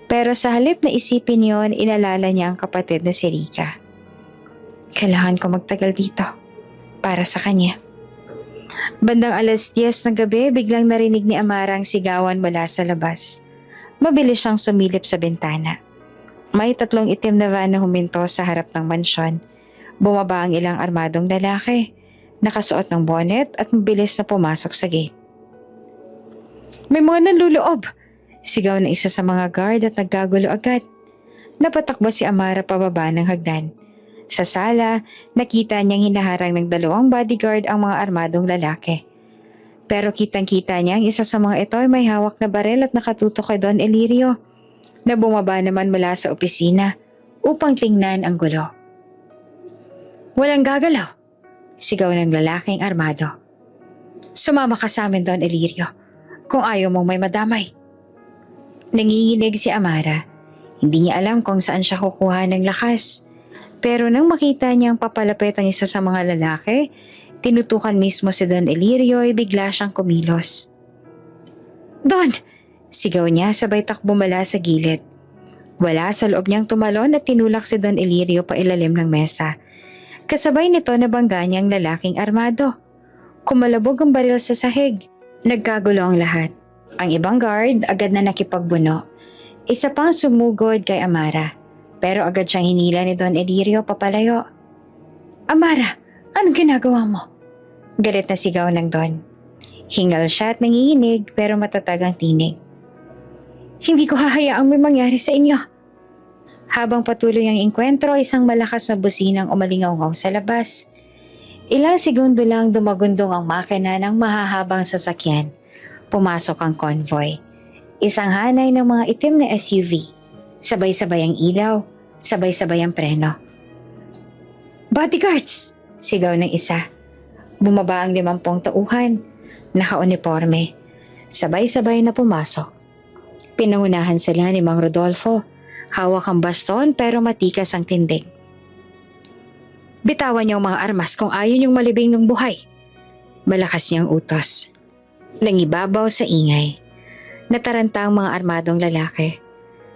Pero sa halip na isipin yon, inalala niya ang kapatid na si Rica. Kailangan ko magtagal dito para sa kanya. Bandang 10:00 ng gabi, biglang narinig ni Amara ang sigawan mula sa labas. Mabilis siyang sumilip sa bintana. May 3 itim na van na huminto sa harap ng mansyon. Bumaba ang ilang armadong lalaki, nakasuot ng bonnet at mabilis na pumasok sa gate. May mga nanluloob! Sigaw ng isa sa mga guard at nagkagulo agad. Napatakbo si Amara pababa ng hagdan. Sa sala, nakita niyang hinaharang ng 2 bodyguard ang mga armadong lalaki. Pero kitang-kita niya ang isa sa mga ito ay may hawak na barel at nakatutok kay Don Elirio, na bumaba naman mula sa opisina upang tingnan ang gulo. Walang gagalaw! Sigaw ng lalaking armado. Sumama ka sa amin, Don Elirio, kung ayaw mong may madamay. Nanginginig si Amara. Hindi niya alam kung saan siya kukuha ng lakas. Pero nang makita niyang papalapit ang isa sa mga lalaki, tinutukan mismo si Don Elirio ay bigla siyang kumilos. Don! Sigaw niya sabay takbo mula sa gilid. Wala sa loob niyang tumalon at tinulak si Don Elirio pa ilalim ng mesa. Kasabay nito nabangga niya ang lalaking armado. Kumalabog ang baril sa sahig. Nagkagulo ang lahat. Ang ibang guard agad na nakipagbuno. Isa pang sumugod kay Amara. Pero agad siyang hinila ni Don Elirio papalayo. Amara, anong ginagawa mo? Galit na sigaw ng Don. Hingal siya at nanginginig pero matatag ang tinig. Hindi ko hahayaang may mangyari sa inyo. Habang patuloy ang engkwentro, isang malakas na businang umalingaw sa labas. Ilang segundo lang dumagundong ang makina ng mahahabang sasakyan. Pumasok ang convoy. Isang hanay ng mga itim na SUV. Sabay-sabay ang ilaw, sabay-sabay ang preno. "Bodyguards!" sigaw ng isa. Bumaba ang 50 tauhan, naka-uniforme. Sabay-sabay na pumasok. Pinangunahan sila ni Mang Rodolfo. Hawak ang baston pero matikas ang tindig. "Bitawan niyo ang mga armas kung ayaw niyong malibing ng buhay." Malakas niyang utos. Nangibabaw sa ingay. Nataranta ang mga armadong lalaki.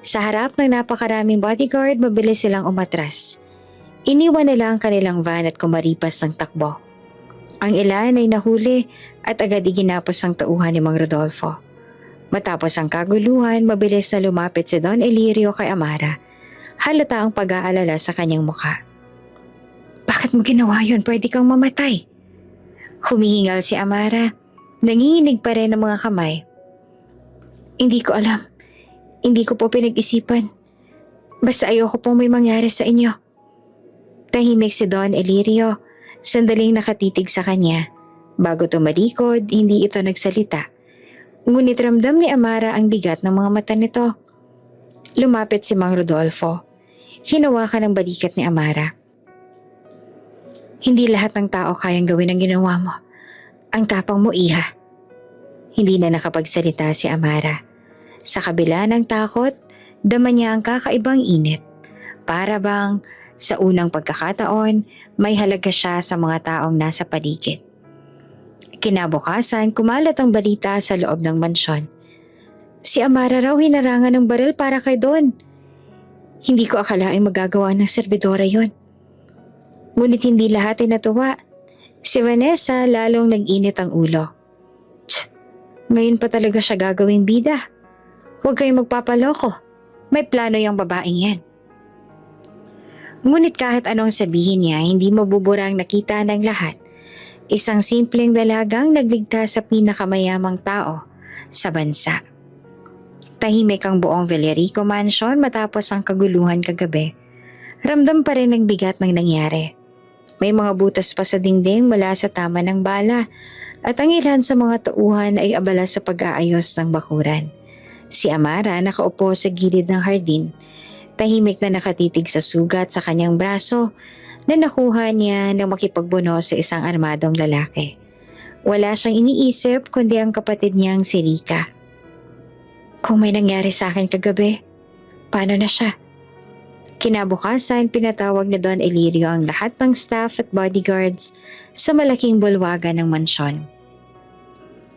Sa harap ng napakaraming bodyguard, mabilis silang umatras. Iniwan nila ang kanilang van at kumaripas ng takbo. Ang ilan ay nahuli at agad iginapos ang tauhan ni Mang Rodolfo. Matapos ang kaguluhan, mabilis na lumapit si Don Elirio kay Amara. Halata ang pag-aalala sa kanyang mukha. "Bakit mo ginawa yun? Pwede kang mamatay." Humihingal si Amara. Nanginginig pa rin ang mga kamay. "Hindi ko alam. Hindi ko po pinag-isipan. Basta ayoko pong may mangyari sa inyo." Tahimik si Don Elirio. Sandaling nakatitig sa kanya. Bago tumalikod, hindi ito nagsalita. Ngunit ramdam ni Amara ang bigat ng mga mata nito. Lumapit si Mang Rodolfo. Hinawakan ang balikat ni Amara. "Hindi lahat ng tao kayang gawin ang ginawa mo. Ang tapang mo, Iha." Hindi na nakapagsalita si Amara. Sa kabila ng takot, dama niya ang kakaibang init. Para bang sa unang pagkakataon, may halaga siya sa mga taong nasa paligid. Kinabukasan, kumalat ang balita sa loob ng mansyon. Si Amara raw hinarangan ng baril para kay Don. Hindi ko akalaing magagawa ng serbidora yon. Ngunit hindi lahat ay natuwa. Si Vanessa lalong nag-init ang ulo. Ngayon pa talaga siya gagawing bida. Huwag kayong magpapaloko. May plano yung babaeng yan. Ngunit kahit anong sabihin niya, hindi mabuburang nakita ng lahat. Isang simpleng dalagang nagligtas sa pinakamayamang tao sa bansa. Tahimik ang buong Villarico Mansion matapos ang kaguluhan kagabi. Ramdam pa rin ang bigat ng nangyari. May mga butas pa sa dingding mula sa tama ng bala at ang ilan sa mga tauhan ay abala sa pag-aayos ng bakuran. Si Amara nakaupo sa gilid ng hardin. Tahimik na nakatitig sa sugat sa kanyang braso na nakuha niya nang makipagbuno sa isang armadong lalaki. Wala siyang iniisip kundi ang kapatid niyang si Rika. Kung may nangyari sa akin kagabi, paano na siya? Kinabukasan, pinatawag ni Don Elirio ang lahat ng staff at bodyguards sa malaking bulwagan ng mansyon.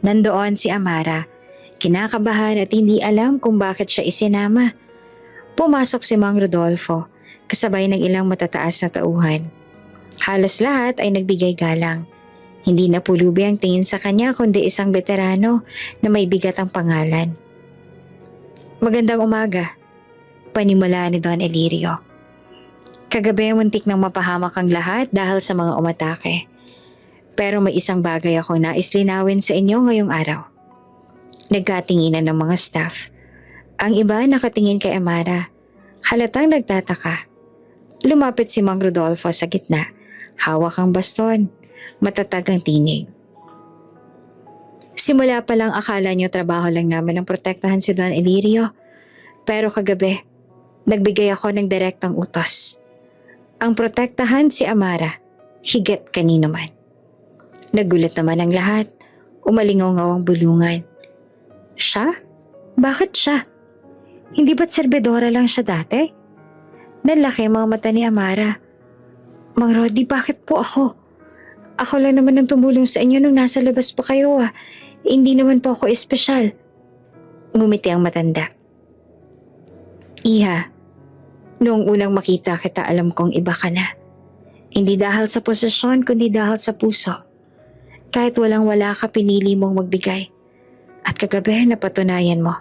Nandoon si Amara, kinakabahan at hindi alam kung bakit siya isinama. Pumasok si Mang Rodolfo, kasabay ng ilang matataas na tauhan. Halos lahat ay nagbigay galang. Hindi na pulubi ang tingin sa kanya kundi isang veterano na may bigat ang pangalan. Magandang umaga, panimula ni Don Elirio. Kagabi muntik nang mapahamak ang lahat dahil sa mga umatake. Pero may isang bagay akong nais linawin sa inyo ngayong araw. Nagkatinginan ng mga staff. Ang iba nakatingin kay Amara. Halatang nagtataka. Lumapit si Mang Rodolfo sa gitna. Hawak ang baston. Matatag ang tinig. Simula pa lang akala niyo trabaho lang namin ang protektahan si Don Elirio. Pero kagabi, nagbigay ako ng direktang utos. Ang protektahan si Amara, higit kanino man. Nagulat naman ang lahat. Umalingaw ang bulungan. Siya? Bakit siya? Hindi ba't serbidora lang siya dati? Nanlaki mga mata ni Amara. Mang Roddy, bakit po ako? Ako lang naman ang tumulong sa inyo nung nasa labas pa kayo ah. Hindi naman po ako espesyal. Ngumiti ang matanda. Iha, noong unang makita kita alam kong iba ka na. Hindi dahil sa posisyon kundi dahil sa puso. Kahit walang-wala ka pinili mong magbigay. At kagabi napatunayan mo.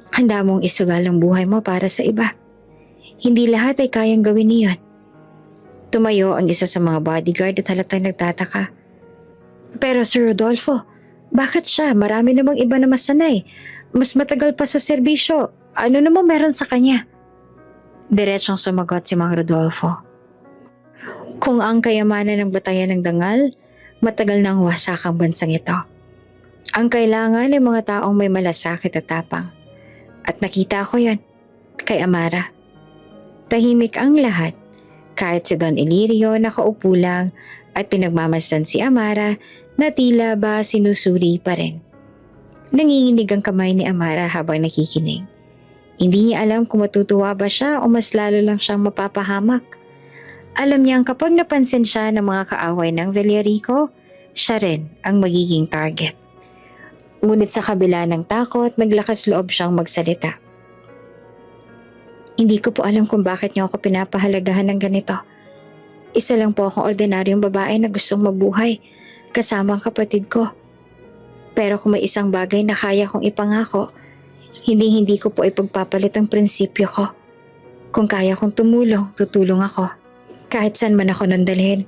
Handa mong isugal ang buhay mo para sa iba. Hindi lahat ay kayang gawin niyon. Tumayo ang isa sa mga bodyguard at halatang nagtataka. Pero Sir Rodolfo, bakit siya? Marami namang iba na masanay. Mas matagal pa sa serbisyo. Ano namang meron sa kanya? Diretsong sumagot si Mang Rodolfo. Kung ang kayamanan ng batayan ng dangal, matagal nang wasak ang bansang ito. Ang kailangan ay mga taong may malasakit at tapang. At nakita ko yon kay Amara. Tahimik ang lahat, kahit si Don Ilirio nakaupo lang at pinagmamasdan si Amara na tila ba sinusuri pa rin. Nanginginig ang kamay ni Amara habang nakikinig. Hindi niya alam kung matutuwa ba siya o mas lalo lang siyang mapapahamak. Alam niyang kapag napansin siya ng mga kaaway ng Villarico, siya rin ang magiging target. Ngunit sa kabila ng takot, naglakas loob siyang magsalita. Hindi ko po alam kung bakit niyo ako pinapahalagahan ng ganito. Isa lang po akong ordinaryong babae na gustong mabuhay, kasama ang kapatid ko. Pero kung may isang bagay na kaya kong ipangako, hindi ko po ipagpapalit ang prinsipyo ko. Kung kaya kong tumulong, tutulong ako. Kahit saan man ako nandalhin.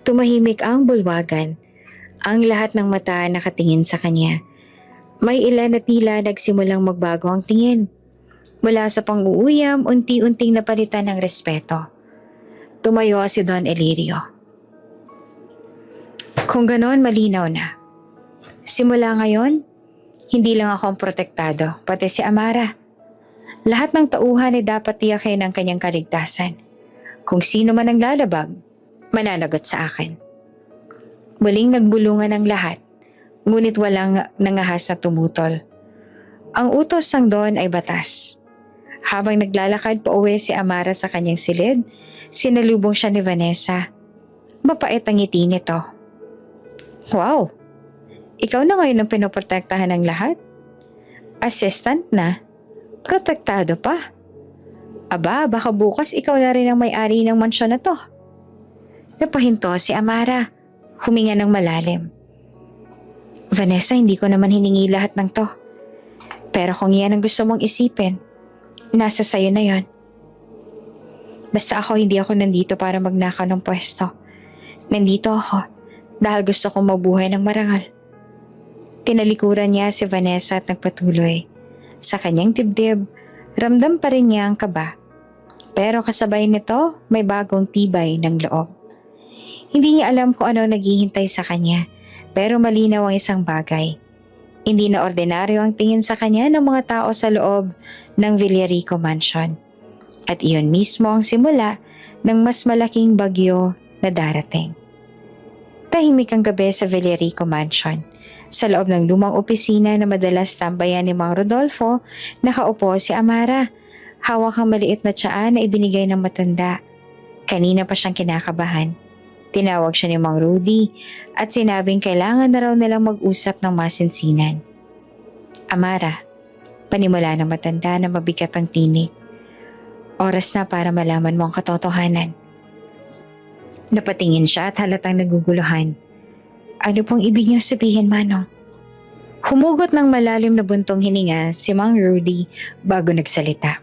Tumahimik ang bulwagan. Ang lahat ng mata nakatingin sa kanya. May ilan na tila nagsimulang magbago ang tingin. Mula sa pang-uuyam, unti-unting napalitan ng respeto. Tumayo si Don Ilirio. Kung ganon, malinaw na. Simula ngayon, hindi lang ako ang protektado, pati si Amara. Lahat ng tauhan ay dapat tiyakin ang kanyang kaligtasan. Kung sino man ang lalabag, mananagot sa akin. Muling nagbulungan ang lahat, ngunit walang nangahas na tumutol. Ang utos ng Don ay batas. Habang naglalakad pa uwi si Amara sa kanyang silid, sinalubong siya ni Vanessa. Mapait ang ngiti nito. Wow! Ikaw na ngayon ang pinoprotektahan ng lahat? Assistant na? Protektado pa? Aba, baka bukas ikaw na rin ang may-ari ng mansyon na to. Napahinto si Amara. Huminga ng malalim. Vanessa, hindi ko naman hiningi lahat ng to. Pero kung yan ang gusto mong isipin, nasa sayo na yon. Basta hindi ako nandito para magnakaw ng pwesto. Nandito ako dahil gusto kong mabuhay ng marangal. Tinalikuran niya si Vanessa at nagpatuloy. Sa kanyang dibdib, ramdam pa rin niya ang kaba. Pero kasabay nito, may bagong tibay ng loob. Hindi niya alam kung ano naghihintay sa kanya, pero malinaw ang isang bagay. Hindi na ordinaryo ang tingin sa kanya ng mga tao sa loob ng Villarico Mansion. At iyon mismo ang simula ng mas malaking bagyo na darating. Tahimik ang gabi sa Villarico Mansion. Sa loob ng lumang opisina na madalas tambayan ni Mang Rodolfo, nakaupo si Amara. Hawak ang maliit na tsaa na ibinigay ng matanda. Kanina pa siyang kinakabahan. Tinawag siya ni Mang Rudy at sinabing kailangan na raw nilang mag-usap ng masinsinan. Amara, panimula ng matanda na mabigat ang tinig. Oras na para malaman mo ang katotohanan. Napatingin siya at halatang naguguluhan. Ano pong ibig niyo sabihin, Manong? Humugot ng malalim na buntong hininga si Mang Rudy bago nagsalita.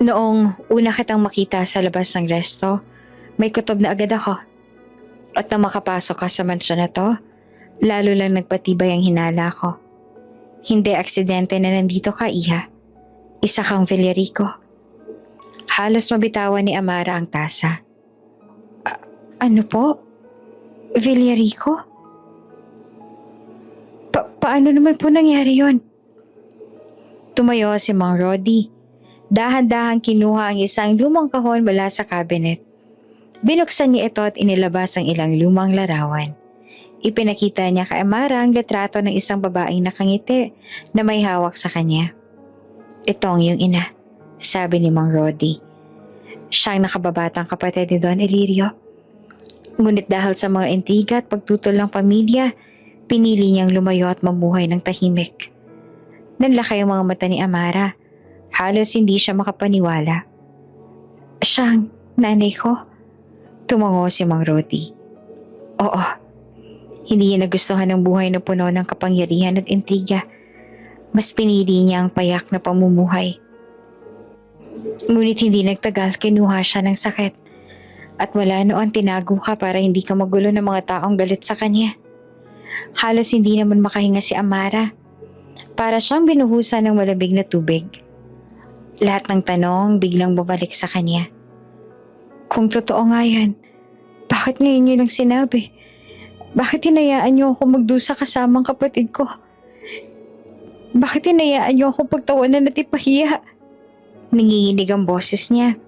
Noong una kitang makita sa labas ng resto, may kutob na agad ako. At nang makapasok ka sa mansyon na to, lalo lang nagpatibay ang hinala ko. Hindi aksidente na nandito ka, Iha. Isa kang Villarico. Halos mabitawan ni Amara ang tasa. Ano po? Villarico? Paano naman po nangyari yon? Tumayo si Mang Rodi. Dahan-dahan kinuha ang isang lumang kahon mula sa cabinet. Binuksan niya ito at inilabas ang ilang lumang larawan. Ipinakita niya kay Amara ang litrato ng isang babaeng nakangiti na may hawak sa kanya. Ito ang iyong ina, sabi ni Mang Rodi. Siyang nakababatang kapatid ni Don Ilirio. Ngunit dahil sa mga intriga at pagtutol ng pamilya, pinili niyang lumayo at mamuhay ng tahimik. Nanlaki ang mga mata ni Amara. Halos hindi siya makapaniwala. Siyang nanay ko? Tumango si Mang Rodi. Oo. Hindi niya nagustuhan ng buhay na puno ng kapangyarihan at intriga. Mas pinili niya ang payak na pamumuhay. Ngunit hindi nagtagal, kinuha siya ng sakit. At wala noon tinago ka para hindi ka magulo ng mga taong galit sa kanya. Halos hindi naman makahinga si Amara. Para siyang binuhusan ng malamig na tubig. Lahat ng tanong biglang bumalik sa kanya. Kung totoo nga yan, bakit ngayon niyo lang sinabi? Bakit hinayaan niyo ako magdusa kasamang kapatid ko? Bakit hinayaan niyo ako pagtawanan at ipahiya? Nanginginig ang boses niya.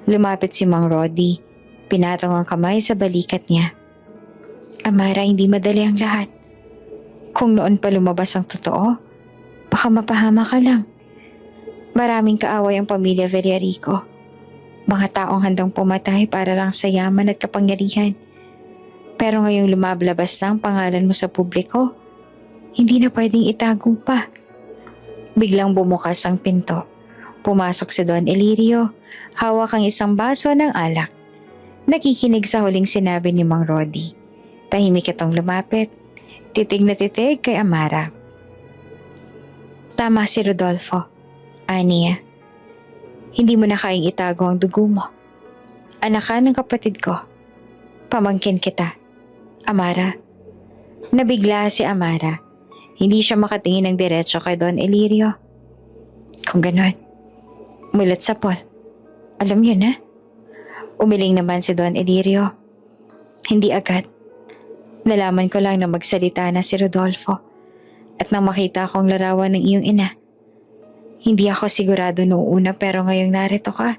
Lumapit si Mang Rodi. Pinatong ang kamay sa balikat niya. Amara, hindi madali ang lahat. Kung noon pa lumabas ang totoo, baka mapahama ka lang. Maraming kaaway ang pamilya Villarico. Mga taong handang pumatay para lang sa yaman at kapangyarihan. Pero ngayong lumablabas na ang pangalan mo sa publiko, hindi na pwedeng itago pa. Biglang bumukas ang pinto. Pumasok si Don Elirio, hawak ang isang baso ng alak. Nakikinig sa huling sinabi ni Mang Rodi. Tahimik itong lumapit. Titig na titig kay Amara. Tama si Rodolfo. Aniya. Hindi mo na kayang itago ang dugo mo. Anak ka ng kapatid ko. Pamangkin kita. Amara. Nabigla si Amara. Hindi siya makatingin ng diretso kay Don Elirio. Kung ganon, mulat sa Paul. Alam yun na. Umiling naman si Don Elirio. Hindi agad. Nalaman ko lang na magsalita na si Rodolfo. At nang makita akong larawan ng iyong ina. Hindi ako sigurado noong una pero ngayong narito ka,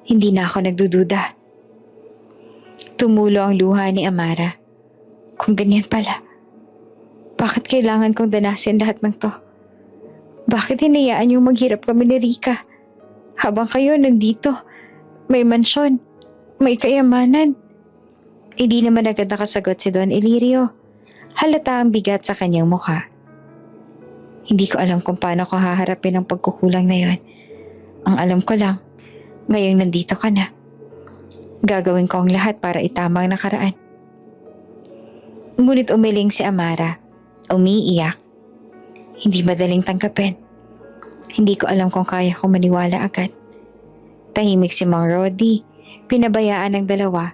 hindi na ako nagdududa. Tumulo ang luha ni Amara. Kung ganyan pala, bakit kailangan kong danasin lahat ng to? Bakit hinayaan niyong maghirap kami ni Rika? Habang kayo nandito, may mansyon, may kayamanan. Hindi naman agad nakasagot si Don Elirio. Halata ang bigat sa kanyang mukha. Hindi ko alam kung paano ko haharapin ang pagkukulang na yon. Ang alam ko lang, ngayong nandito ka na. Gagawin ko ang lahat para itama ang nakaraan. Ngunit umiling si Amara. Umiiyak. Hindi madaling tanggapin. Hindi ko alam kung kaya ko maniwala agad. Tahimik si Mang Rodi. Pinabayaan ng dalawa.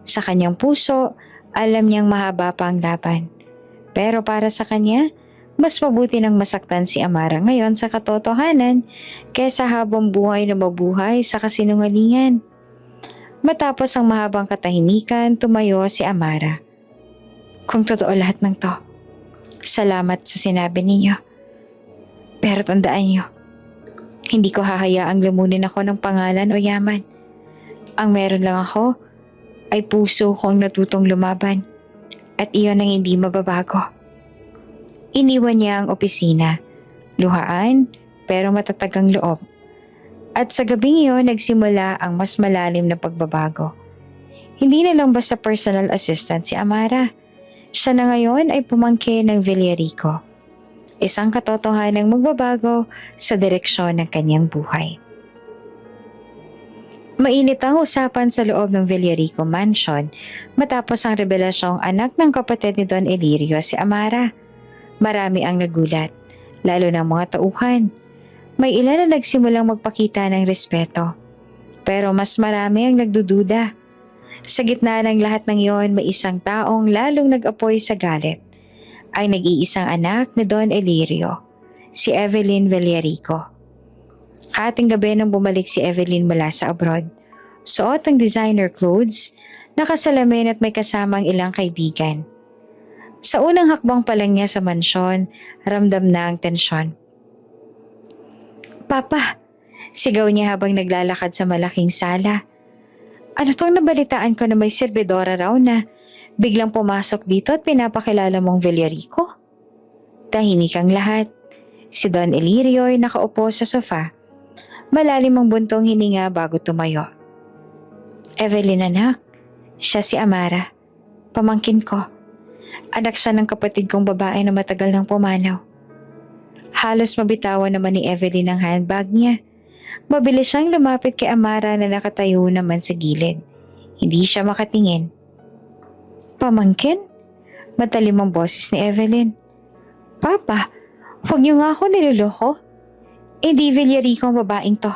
Sa kanyang puso, alam niyang mahaba pa ang laban. Pero para sa kanya, mas mabuti nang masaktan si Amara ngayon sa katotohanan kaysa habang buhay na mabuhay sa kasinungalingan. Matapos ang mahabang katahimikan, tumayo si Amara. Kung totoo lahat ng to, salamat sa sinabi ninyo. Pero tandaan niyo, hindi ko hahayaang lumunin ako ng pangalan o yaman. Ang meron lang ako ay puso kong natutong lumaban at iyon ang hindi mababago. Iniwan niya ang opisina, luhaan pero matatag ang loob. At sa gabing iyon nagsimula ang mas malalim na pagbabago. Hindi na lang basta personal assistant si Amara. Siya na ngayon ay pumangkin ng Villarico. Isang katotohanang magbabago sa direksyon ng kanyang buhay. Mainit ang usapan sa loob ng Villarico Mansion matapos ang revelasyong anak ng kapatid ni Don Elirio si Amara. Marami ang nagulat, lalo na mga tauhan. May ilan na nagsimulang magpakita ng respeto. Pero mas marami ang nagdududa. Sa gitna ng lahat ng iyon, may isang taong lalong nag-apoy sa galit. Ay nag-iisang anak ni Don Elirio, si Evelyn Villarico. Ating gabi nang bumalik si Evelyn mula sa abroad. Suot ang designer clothes, nakasalamin at may kasamang ilang kaibigan. Sa unang hakbang pa lang niya sa mansyon, ramdam na ang tensyon. Papa, sigaw niya habang naglalakad sa malaking sala. Ano tong nabalitaan ko na may serbidora raw na biglang pumasok dito at pinapakilala mong Villarico? Tahimik ang lahat. Si Don Elirio ay nakaupo sa sofa. Malalim ang buntong hininga bago tumayo. Evelyn anak, siya si Amara. Pamangkin ko. Anak siya ng kapatid kong babae na matagal nang pumanaw. Halos mabitawan naman ni Evelyn ang handbag niya. Mabilis siyang lumapit kay Amara na nakatayo naman sa gilid. Hindi siya makatingin. Pamangkin? Matalim ang boses ni Evelyn. Papa, huwag niyo nga ako niloloko. Hindi Villarico ang babaeng to.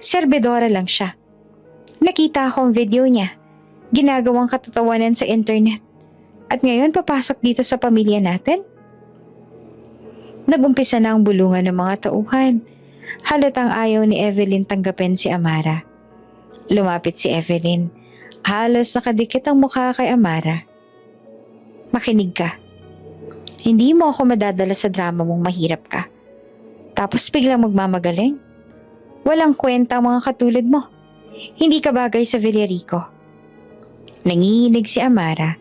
Serbidora lang siya. Nakita ko ang video niya. Ginagawang katatawanan sa internet. At ngayon papasok dito sa pamilya natin? Nagumpisa na ang bulungan ng mga tauhan. Halatang ayaw ni Evelyn tanggapin si Amara. Lumapit si Evelyn. Halos nakadikit ang mukha kay Amara. Makinig ka. Hindi mo ako madadala sa drama mong mahirap ka. Tapos biglang magmamagaling. Walang kwenta ang mga katulad mo. Hindi ka bagay sa Villarico. Nanginginig si Amara,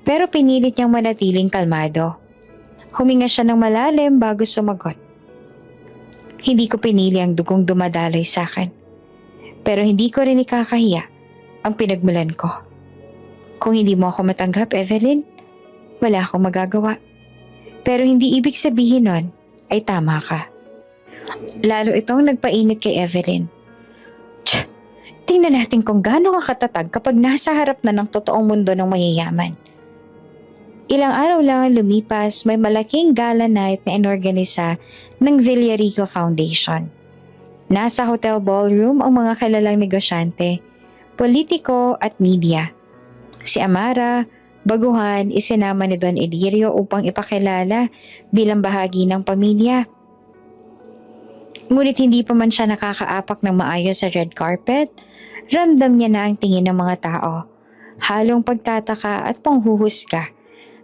pero pinilit niyang manatiling kalmado. Huminga siya ng malalim bago sumagot. Hindi ko pinili ang dugong dumadaloy sa akin. Pero hindi ko rin ikakahiya ang pinagmulan ko. Kung hindi mo ako matanggap, Evelyn, wala akong magagawa. Pero hindi ibig sabihin nun ay tama ka. Lalo itong nagpainit kay Evelyn. Tingnan natin kung gaano ka katatag kapag nasa harap na ng totoong mundo ng mayayaman. Ilang araw lang ang lumipas, may malaking gala night na inorganisa ng Villarico Foundation. Nasa hotel ballroom ang mga kilalang negosyante, politiko at media. Si Amara, baguhan, isinama ni Don Elirio upang ipakilala bilang bahagi ng pamilya. Ngunit hindi pa man siya nakakaapak ng maayos sa red carpet, ramdam niya na ang tingin ng mga tao. Halong pagtataka at panghuhusga.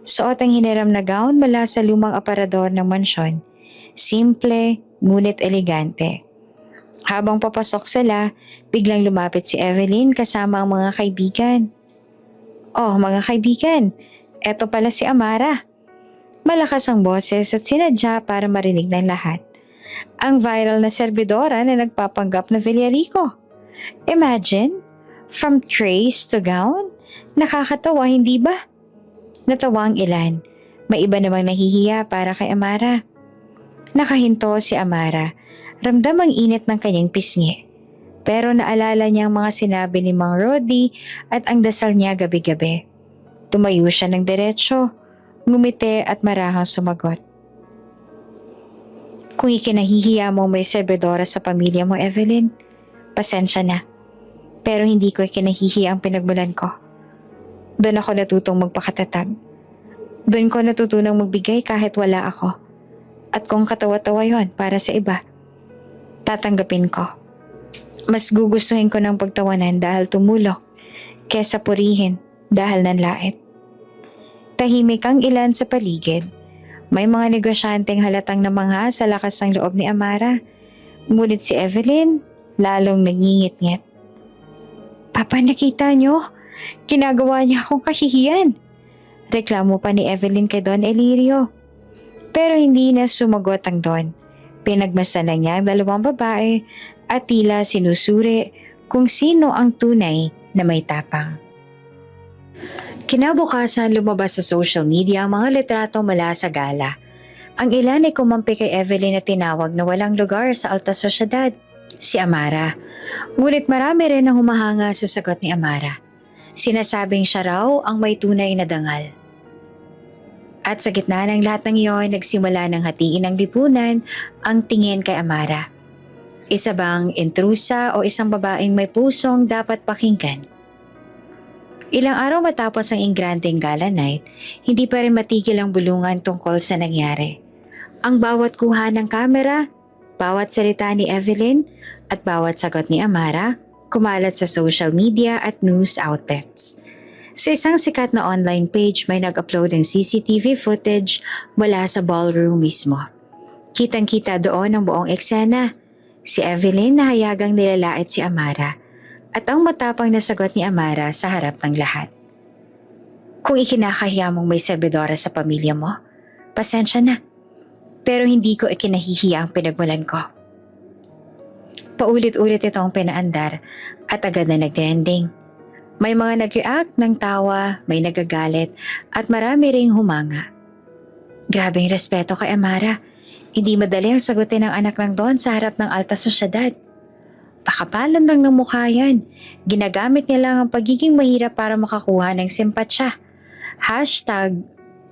Suot ang hiniram na gown mula sa lumang aparador ng mansyon. Simple, ngunit elegante. Habang papasok sila, biglang lumapit si Evelyn kasama ang mga kaibigan. Oh, mga kaibigan, eto pala si Amara. Malakas ang boses at sinadya para marinig ng lahat. Ang viral na serbidora na nagpapanggap na Villarico. Imagine, from trays to gown? Nakakatawa, hindi ba? Natawa ang ilan. May iba namang nahihiya para kay Amara. Nakahinto si Amara. Ramdam ang init ng kanyang pisngi. Pero naalala niya ang mga sinabi ni Mang Rodi at ang dasal niya gabi-gabi. Tumayo siya ng diretsyo, ngumiti at marahang sumagot. Kung ikinahihiya mo may serbidora sa pamilya mo, Evelyn, pasensya na. Pero hindi ko ikinahihiya ang pinagmulan ko. Doon ako natutong magpakatatag. Doon ko natutunang magbigay kahit wala ako. At kung katawa-tawa yon para sa iba, tatanggapin ko. Mas gugustuhin ko ng pagtawanan dahil tumulong kesa purihin dahil nanlait. Tahimik ang ilan sa paligid. May mga negosyanteng halatang namangha sa lakas ng loob ni Amara. Ngunit si Evelyn lalong nangingit-ngit. Papa, nakita niyo? Ginagawa niya akong kahihiyan. Reklamo pa ni Evelyn kay Don Elirio. Pero hindi na sumagot ang Don. Pinagmasdan niya ang dalawang babae at tila sinusuri kung sino ang tunay na may tapang. Kinabukasan lumabas sa social media ang mga litrato mula sa gala. Ang ilan ay kumampi kay Evelyn na tinawag na walang lugar sa alta sosyedad, si Amara. Ngunit marami rin ang humahanga sa sagot ni Amara. Sinasabing siya raw ang may tunay na dangal. At sa gitna ng lahat ng iyon, nagsimula ng hatiin ng lipunan ang tingin kay Amara. Isa bang intrusa o isang babaeng may pusong dapat pakinggan? Ilang araw matapos ang ingrandeng gala night, hindi pa rin matigil ang bulungan tungkol sa nangyari. Ang bawat kuha ng kamera, bawat salita ni Evelyn at bawat sagot ni Amara, kumalat sa social media at news outlets. Sa isang sikat na online page may nag-upload ng CCTV footage mula sa ballroom mismo. Kitang-kita doon ang buong eksena. Si Evelyn na hayagang nilalait si Amara at ang matapang na sagot ni Amara sa harap ng lahat. Kung ikinakahiya mong may serbidora sa pamilya mo, pasensya na. Pero hindi ko ikinahihiya ang pinagmulan ko. Paulit-ulit itong pinaandar at agad na nag-trending. May mga nag-react ng tawa, may nagagalit at marami ring humanga. Grabeng respeto kay Amara. Hindi madali ang sagutin ng anak ng Don sa harap ng alta sosyedad. Pakapalan lang ng mukha yan. Ginagamit niya lang ang pagiging mahirap para makakuha ng simpatsya.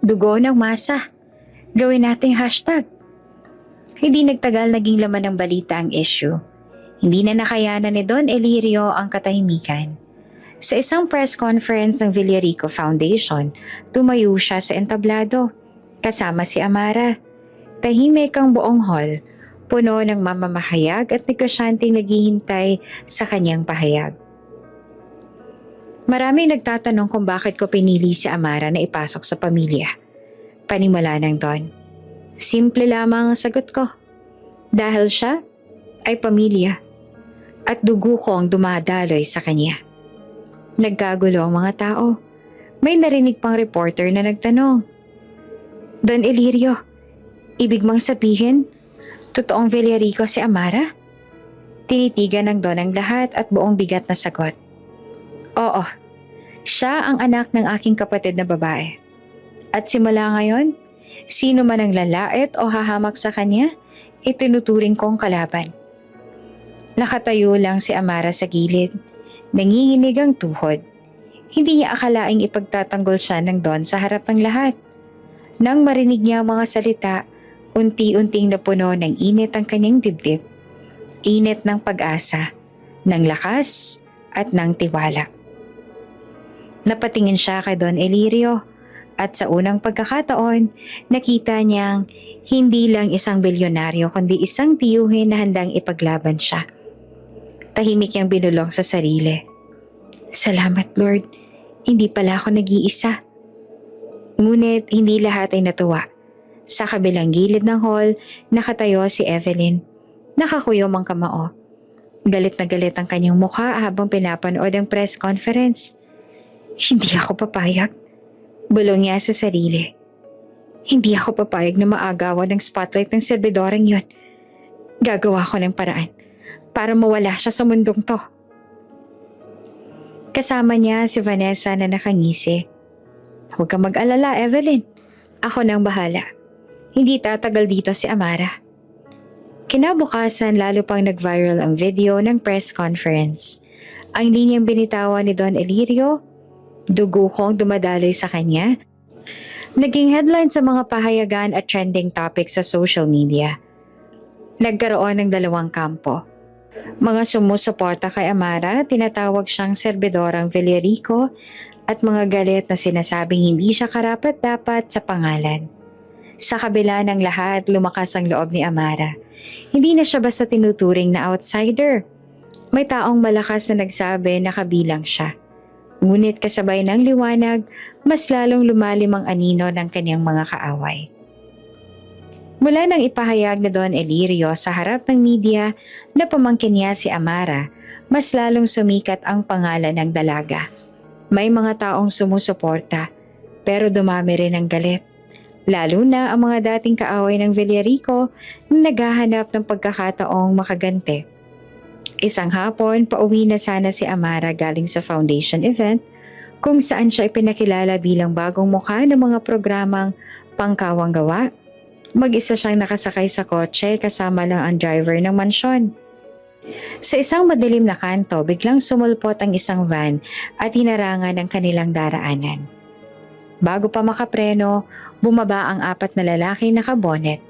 #dugo ng masa. Gawin nating hashtag. Hindi nagtagal naging laman ng balita ang issue. Hindi na nakayanan ni Don Elirio ang katahimikan. Sa isang press conference ng Villarico Foundation, tumayo siya sa entablado. Kasama si Amara. Tahimik ang buong hall, puno ng mamamahayag at negosyanteng naghihintay sa kanyang pahayag. Maraming nagtatanong kung bakit ko pinili si Amara na ipasok sa pamilya. Panimula ng Don. Simple lamang ang sagot ko. Dahil siya ay pamilya at dugo ko ang dumadaloy sa kanya. Nagkagulo ang mga tao. May narinig pang reporter na nagtanong, Don Elirio, ibig mang sabihin, totoong Villarico si Amara? Tinitigan ng Don ang lahat at buong bigat na sagot. Oo, siya ang anak ng aking kapatid na babae. At simula ngayon, sino man ang lalait o hahamak sa kanya, itinuturing kong kalaban. Nakatayo lang si Amara sa gilid, nanginginig ang tuhod. Hindi niya akalaing ipagtatanggol siya ng Don sa harap ng lahat. Nang marinig niya ang mga salita, unti-unting napuno ng init ang kanyang dibdib. Init ng pag-asa, ng lakas at ng tiwala. Napatingin siya kay Don Elirio at sa unang pagkakataon, nakita niyang hindi lang isang bilyonaryo kundi isang tiyuhin na handang ipaglaban siya. Tahimik niyang binulong sa sarili. Salamat Lord, hindi pala ako nag-iisa. Ngunit hindi lahat ay natuwa. Sa kabilang gilid ng hall, nakatayo si Evelyn. Nakakuyom ang kamao. Galit na galit ang kanyang mukha habang pinapanood ang press conference. Hindi ako papayag. Bulong niya sa sarili. Hindi ako papayag na maagawan ng spotlight ng serbidorang yun. Gagawa ko ng paraan para mawala siya sa mundong to. Kasama niya si Vanessa na nakangisi. Huwag kang mag-alala, Evelyn. Ako nang bahala. Hindi tatagal dito si Amara. Kinabukasan lalo pang nag-viral ang video ng press conference. Ang linyang binitawan ni Don Elirio, dugo kong dumadaloy sa kanya, naging headline sa mga pahayagan at trending topics sa social media. Nagkaroon ng dalawang kampo. Mga sumusuporta kay Amara, tinatawag siyang serbidorang Villarico at mga galit na sinasabing hindi siya karapat-dapat sa pangalan. Sa kabila ng lahat, lumakas ang loob ni Amara. Hindi na siya basta tinuturing na outsider. May taong malakas na nagsabi na kabilang siya. Ngunit kasabay ng liwanag, mas lalong lumalim ang anino ng kanyang mga kaaway. Mula nang ipahayag na Don Elirio sa harap ng media na pamangkin niya si Amara, mas lalong sumikat ang pangalan ng dalaga. May mga taong sumusuporta, pero dumami rin ang galit. Lalo na ang mga dating kaaway ng Villarico na naghahanap ng pagkakataong makaganti. Isang hapon, pauwi na sana si Amara galing sa foundation event kung saan siya ipinakilala bilang bagong mukha ng mga programang Pangkawang Gawa. Mag-isa siyang nakasakay sa kotse kasama lang ang driver ng mansyon. Sa isang madilim na kanto, biglang sumulpot ang isang van at hinarangan ng kanilang daraanan. Bago pa makapreno, bumaba ang 4 na lalaki nakabonet,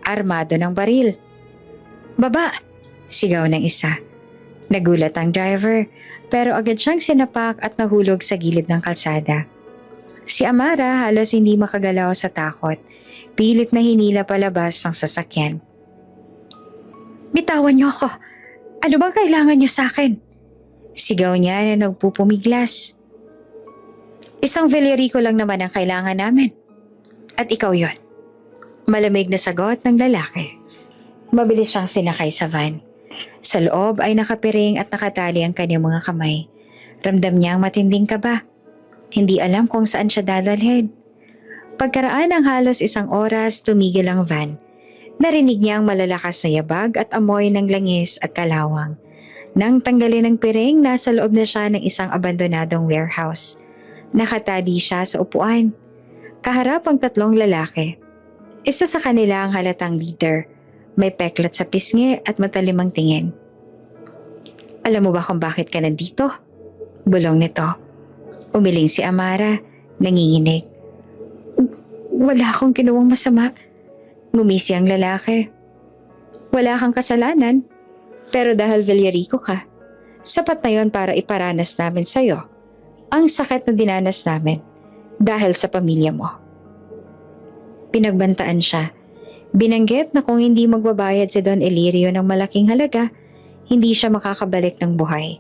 armado ng baril. Baba! Sigaw ng isa. Nagulat ang driver, pero agad siyang sinapak at nahulog sa gilid ng kalsada. Si Amara halos hindi makagalaw sa takot. Pilit na hinila palabas ng sasakyan. Bitawan niyo ako! Ano bang kailangan niyo sa akin? Sigaw niya na nagpupumiglas. Isang Villarico lang naman ang kailangan namin. At ikaw yon. Malamig na sagot ng lalaki. Mabilis siyang sinakay sa van. Sa loob ay nakapiring at nakatali ang kanyang mga kamay. Ramdam niya ang matinding kaba. Hindi alam kung saan siya dadalhin. Pagkaraan ng halos 1 oras, tumigil ang van. Narinig niya ang malalakas na yabag at amoy ng langis at kalawang. Nang tanggalin ang piring, nasa loob na siya ng isang abandonadong warehouse. Nakatali siya sa upuan. Kaharap ang 3 lalaki. Isa sa kanila ang halatang leader. May peklat sa pisngi at matalimang tingin. Alam mo ba kung bakit ka nandito? Bulong nito. Umiling si Amara, nanginginig. Wala akong ginawang masama. Ngumisi ang lalaki. Wala kang kasalanan, pero dahil Villarico ka, sapat na yon para iparanas namin sa'yo ang sakit na dinanas namin dahil sa pamilya mo. Pinagbantaan siya. Binanggit na kung hindi magbabayad si Don Elirio ng malaking halaga, hindi siya makakabalik ng buhay.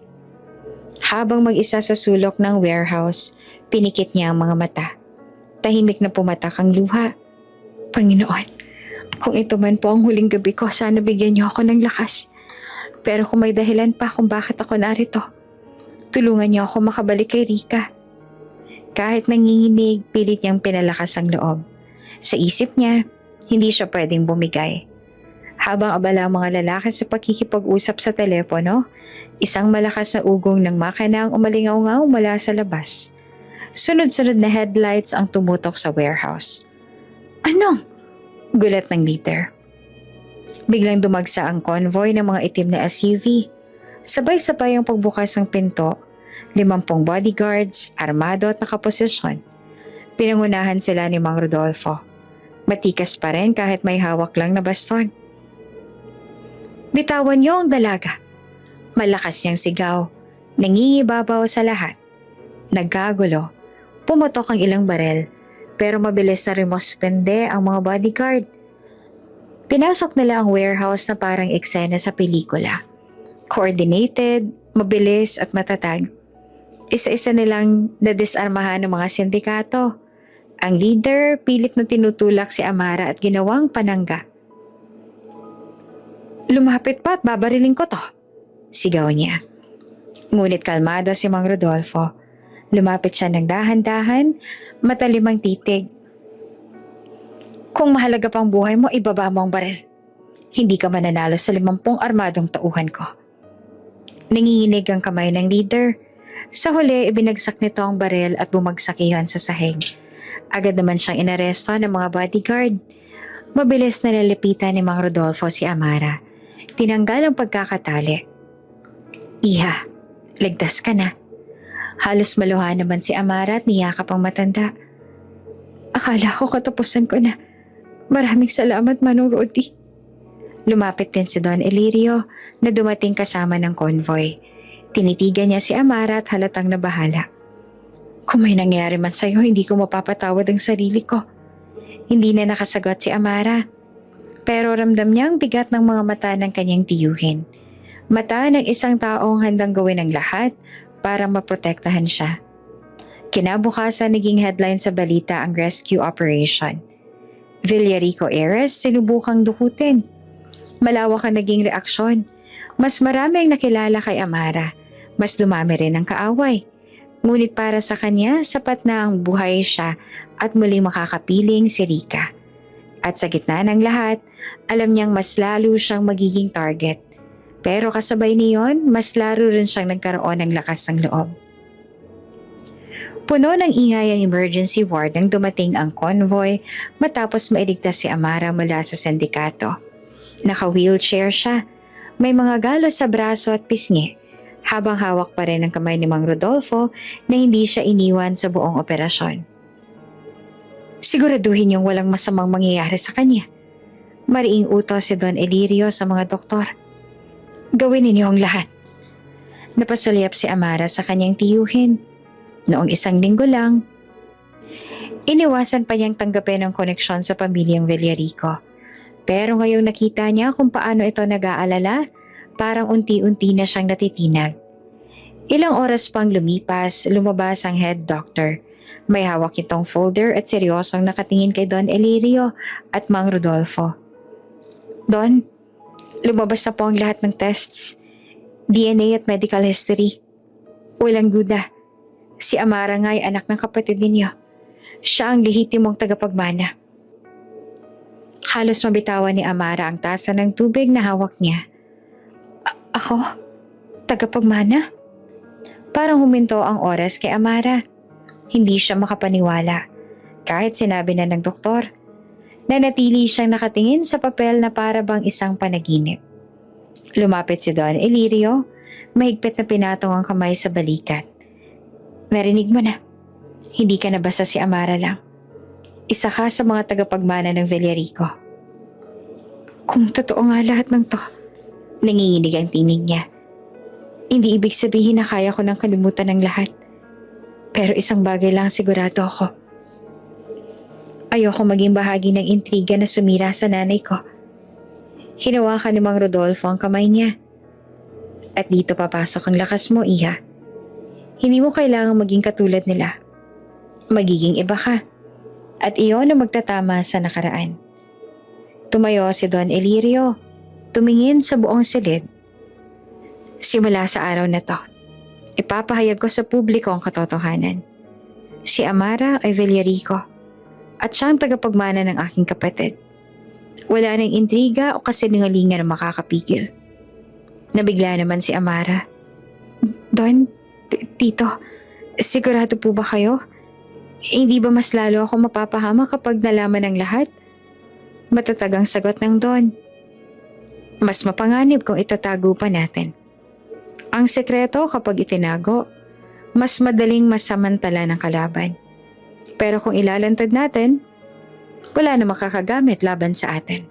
Habang mag-isa sa sulok ng warehouse, pinikit niya ang mga mata. Tahimik na pumatak ang luha. Panginoon, kung ito man po ang huling gabi ko, sana bigyan niyo ako ng lakas. Pero kung may dahilan pa kung bakit ako narito, tulungan niyo ako makabalik kay Rika. Kahit nanginginig, pilit niyang pinalakas ang loob. Sa isip niya, hindi siya pwedeng bumigay. Habang abala ang mga lalaki sa pakikipag-usap sa telepono, isang malakas na ugong ng makina ang umalingaw-ngaw mula sa labas. Sunod-sunod na headlights ang tumutok sa warehouse. Ano? Gulat ng leader. Biglang dumagsa ang convoy ng mga itim na SUV. Sabay-sabay ang pagbukas ng pinto. 50 bodyguards, armado at nakaposisyon. Pinangunahan sila ni Mang Rodolfo. Matikas pa rin kahit may hawak lang na baston. Bitawan niyo ang dalaga. Malakas niyang sigaw. Nangingibabaw sa lahat. Nagkagulo. Pumutok ang ilang barel. Pero mabilis na remospende ang mga bodyguard. Pinasok nila ang warehouse na parang eksena sa pelikula. Coordinated, mabilis at matatag. Isa-isa nilang nadisarmahan ng mga sindikato. Ang leader pilit na tinutulak si Amara at ginawang panangga. Lumapit pa at babariling ko to, sigaw niya. Ngunit kalmado si Mang Rodolfo. Lumapit siya ng dahan-dahan, matalimang titig. Kung mahalaga pang buhay mo, ibaba mo ang baril. Hindi ka mananalo sa 50 armadong tauhan ko. Nanginginig ang kamay ng leader. Sa huli, ibinagsak nito ang baril at bumagsak iyon sa sahig. Agad naman siyang inaresto ng mga bodyguard. Mabilis na lalapitan ni Mang Rodolfo si Amara. Tinanggal ang pagkakatali. Iha, ligtas ka na. Halos maluha naman si Amara at niyakap ang matanda. Akala ko katapusan ko na. Maraming salamat, Manong Rodi. Lumapit din si Don Elirio na dumating kasama ng convoy. Tinitigan niya si Amara at halatang nabahala. Kung may nangyari man sa'yo, hindi ko mapapatawad ang sarili ko. Hindi na nakasagot si Amara. Pero ramdam niya ang bigat ng mga mata ng kanyang tiyuhin. Mata ng isang taong handang gawin ang lahat para maprotektahan siya. Kinabukasan naging headline sa balita ang rescue operation. Villarico Heiress sinubukang dukutin. Malawak ang naging reaksyon. Mas marami ang nakilala kay Amara. Mas dumami rin ang kaaway. Ngunit para sa kanya, sapat na ang buhay siya at muli makakapiling si Rika. At sa gitna ng lahat, alam niyang mas lalo siyang magiging target. Pero kasabay niyon, mas laro rin siyang nagkaroon ng lakas ng loob. Puno ng ingay ang emergency ward nang dumating ang convoy matapos mailigtas si Amara mula sa sindikato. Naka-wheelchair siya. May mga galos sa braso at pisngi, habang hawak pa rin ang kamay ni Mang Rodolfo na hindi siya iniwan sa buong operasyon. Siguraduhin niyong walang masamang mangyayari sa kanya. Mariing utos si Don Elirio sa mga doktor. Gawin ninyo ang lahat. Napasulyap si Amara sa kanyang tiyuhin. Noong 1 linggo lang, iniwasan pa niyang tanggapin ang koneksyon sa pamilyang Villarico. Pero ngayong nakita niya kung paano ito nag-aalala, parang unti-unti na siyang natitinag. Ilang oras pang lumipas, lumabas ang head doctor. May hawak itong folder at seryosong nakatingin kay Don Elirio at Mang Rodolfo. Don, lumabas na po ang lahat ng tests. DNA at medical history. Walang duda. Si Amara nga ay anak ng kapatid ninyo. Siya ang lehitimong tagapagmana. Halos mabitawan ni Amara ang tasa ng tubig na hawak niya. Ako? Tagapagmana? Parang huminto ang oras kay Amara. Hindi siya makapaniwala. Kahit sinabi na ng doktor. Nanatili siyang nakatingin sa papel na para bang isang panaginip. Lumapit si Don Elirio. Mahigpit na pinatong ang kamay sa balikat. Narinig mo na. Hindi ka na basta si Amara lang. Isa ka sa mga tagapagmana ng Villarico. Kung totoo nga lahat ng to, nanginginig ang tinig niya. Hindi ibig sabihin na kaya ko nang kalimutan ng lahat. Pero isang bagay lang sigurado ako. Ayoko maging bahagi ng intriga na sumira sa nanay ko. Hinawakan ni Mang Rodolfo ang kamay niya. At dito papasok ang lakas mo, Iha. Hindi mo kailangang maging katulad nila. Magiging iba ka. At iyon ang magtatama sa nakaraan. Tumayo si Don Elirio, tumingin sa buong silid. Simula sa araw na to, ipapahayag ko sa publiko ang katotohanan. Si Amara ay Villarico at siyang tagapagmana ng aking kapatid. Wala nang intriga o kasinungalingan na makakapigil. Nabigla naman si Amara. Don, Tito, sigurado po ba kayo? Hindi ba mas lalo ako mapapahama kapag nalaman ng lahat? Matatag ang sagot ng Don. Mas mapanganib kung itatago pa natin. Ang sekreto kapag itinago, mas madaling masamantala ng kalaban. Pero kung ilalantad natin, wala na makakagamit laban sa atin.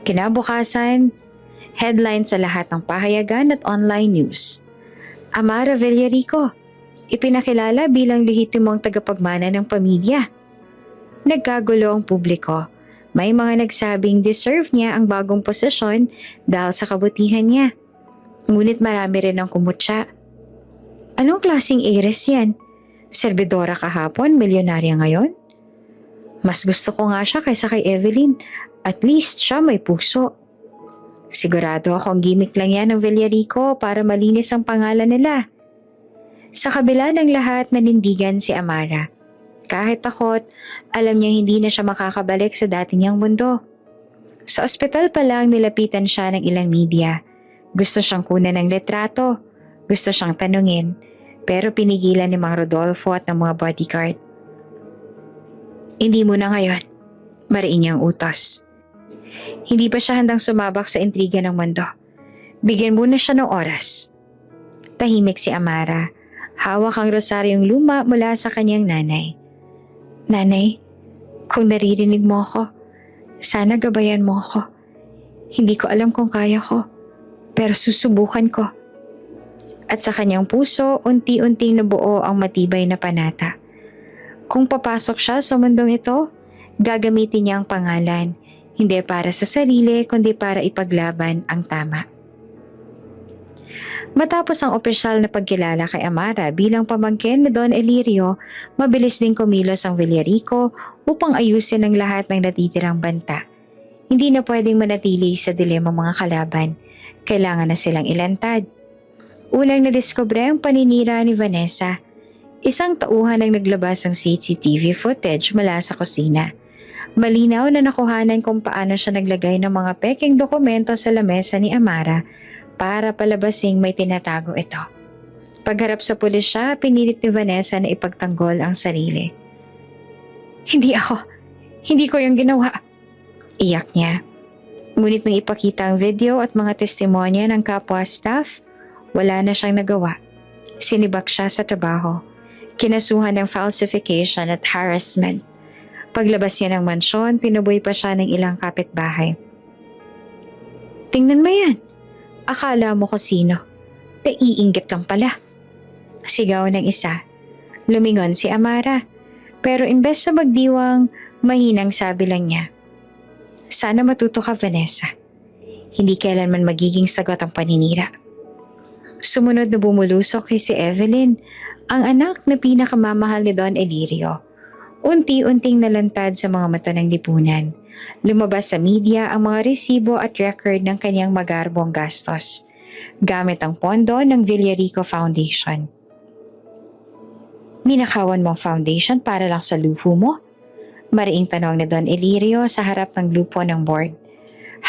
Kinabukasan, headline sa lahat ng pahayagan at online news. Amara Villarico, ipinakilala bilang lehitimong tagapagmana ng pamilya. Nagkagulo ang publiko. May mga nagsabing deserve niya ang bagong posisyon dahil sa kabutihan niya. Ngunit marami rin ang kumutya. Anong klaseng heiress yan? Serbidora kahapon, milyonarya ngayon? Mas gusto ko nga siya kaysa kay Evelyn. At least siya may puso. Sigurado akong gimmick lang yan ng Villarico para malinis ang pangalan nila. Sa kabila ng lahat, nanindigan si Amara. Kahit takot, alam niyang hindi na siya makakabalik sa dati niyang mundo. Sa ospital pa lang nilapitan siya ng ilang media. Gusto siyang kunan ng litrato. Gusto siyang tanungin. Pero pinigilan ni Mang Rodolfo at ng mga bodyguard. Hindi mo na ngayon. Mariin niyang utos. Hindi pa siya handang sumabak sa intriga ng mundo. Bigyan muna siya ng oras. Tahimik si Amara. Hawak ang rosaryong luma mula sa kanyang nanay. Nanay, kung naririnig mo ako, sana gabayan mo ako. Hindi ko alam kung kaya ko, pero susubukan ko. At sa kanyang puso, unti-unting nabuo ang matibay na panata. Kung papasok siya sa mundong ito, gagamitin niya ang pangalan, hindi para sa sarili kundi para ipaglaban ang tama. Matapos ang opisyal na pagkilala kay Amara bilang pamangkin ni Don Elirio, mabilis din kumilos ang Villarico upang ayusin ang lahat ng natitirang banta. Hindi na pwedeng manatili sa dilema mga kalaban. Kailangan na silang ilantad. Unang nadiskubre ang paninira ni Vanessa. Isang tauhan ang naglabas ng CCTV footage mula sa kusina. Malinaw na nakuhanan kung paano siya naglagay ng mga peking dokumento sa lamesa ni Amara para palabasing may tinatago ito. Pagharap sa pulis siya, pinilit ni Vanessa na ipagtanggol ang sarili. Hindi ako. Hindi ko yung ginawa. Iyak niya. Ngunit nang ipakita ang video at mga testimonya ng kapwa staff, wala na siyang nagawa. Sinibak siya sa trabaho. Kinasuhan ng falsification at harassment. Paglabas niya ng mansyon, tinuboy pa siya ng ilang kapitbahay. Tingnan mo yan. Akala mo ko sino. Naiinggit lang pala. Sigaw ng isa. Lumingon si Amara. Pero imbes na magdiwang, mahinang sabi lang niya. Sana matuto ka, Vanessa. Hindi kailanman magiging sagot ang paninira. Sumunod na bumulusok kay si Evelyn, ang anak na pinakamamahal ni Don Elirio. Unti-unting nalantad sa mga mata ng lipunan. Lumabas sa media ang mga resibo at record ng kanyang magarbong gastos, gamit ang pondo ng Villarico Foundation. Ninakawan mong foundation para lang sa luho mo? Mariing tanong ni Don Elirio sa harap ng grupo ng board.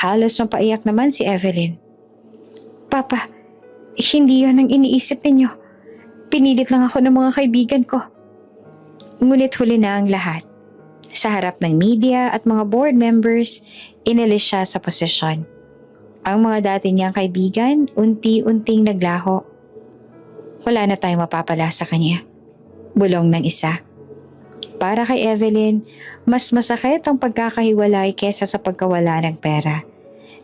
Halos mapaiyak naman si Evelyn. Papa, hindi yun ang iniisip ninyo. Pinilit lang ako ng mga kaibigan ko. Ngunit huli na ang lahat. Sa harap ng media at mga board members, inalis siya sa posisyon. Ang mga dati niyang kaibigan, unti-unting naglaho. Wala na tayong mapapala sa kanya. Bulong ng isa. Para kay Evelyn, mas masakit ang pagkakahiwalay kesa sa pagkawala ng pera.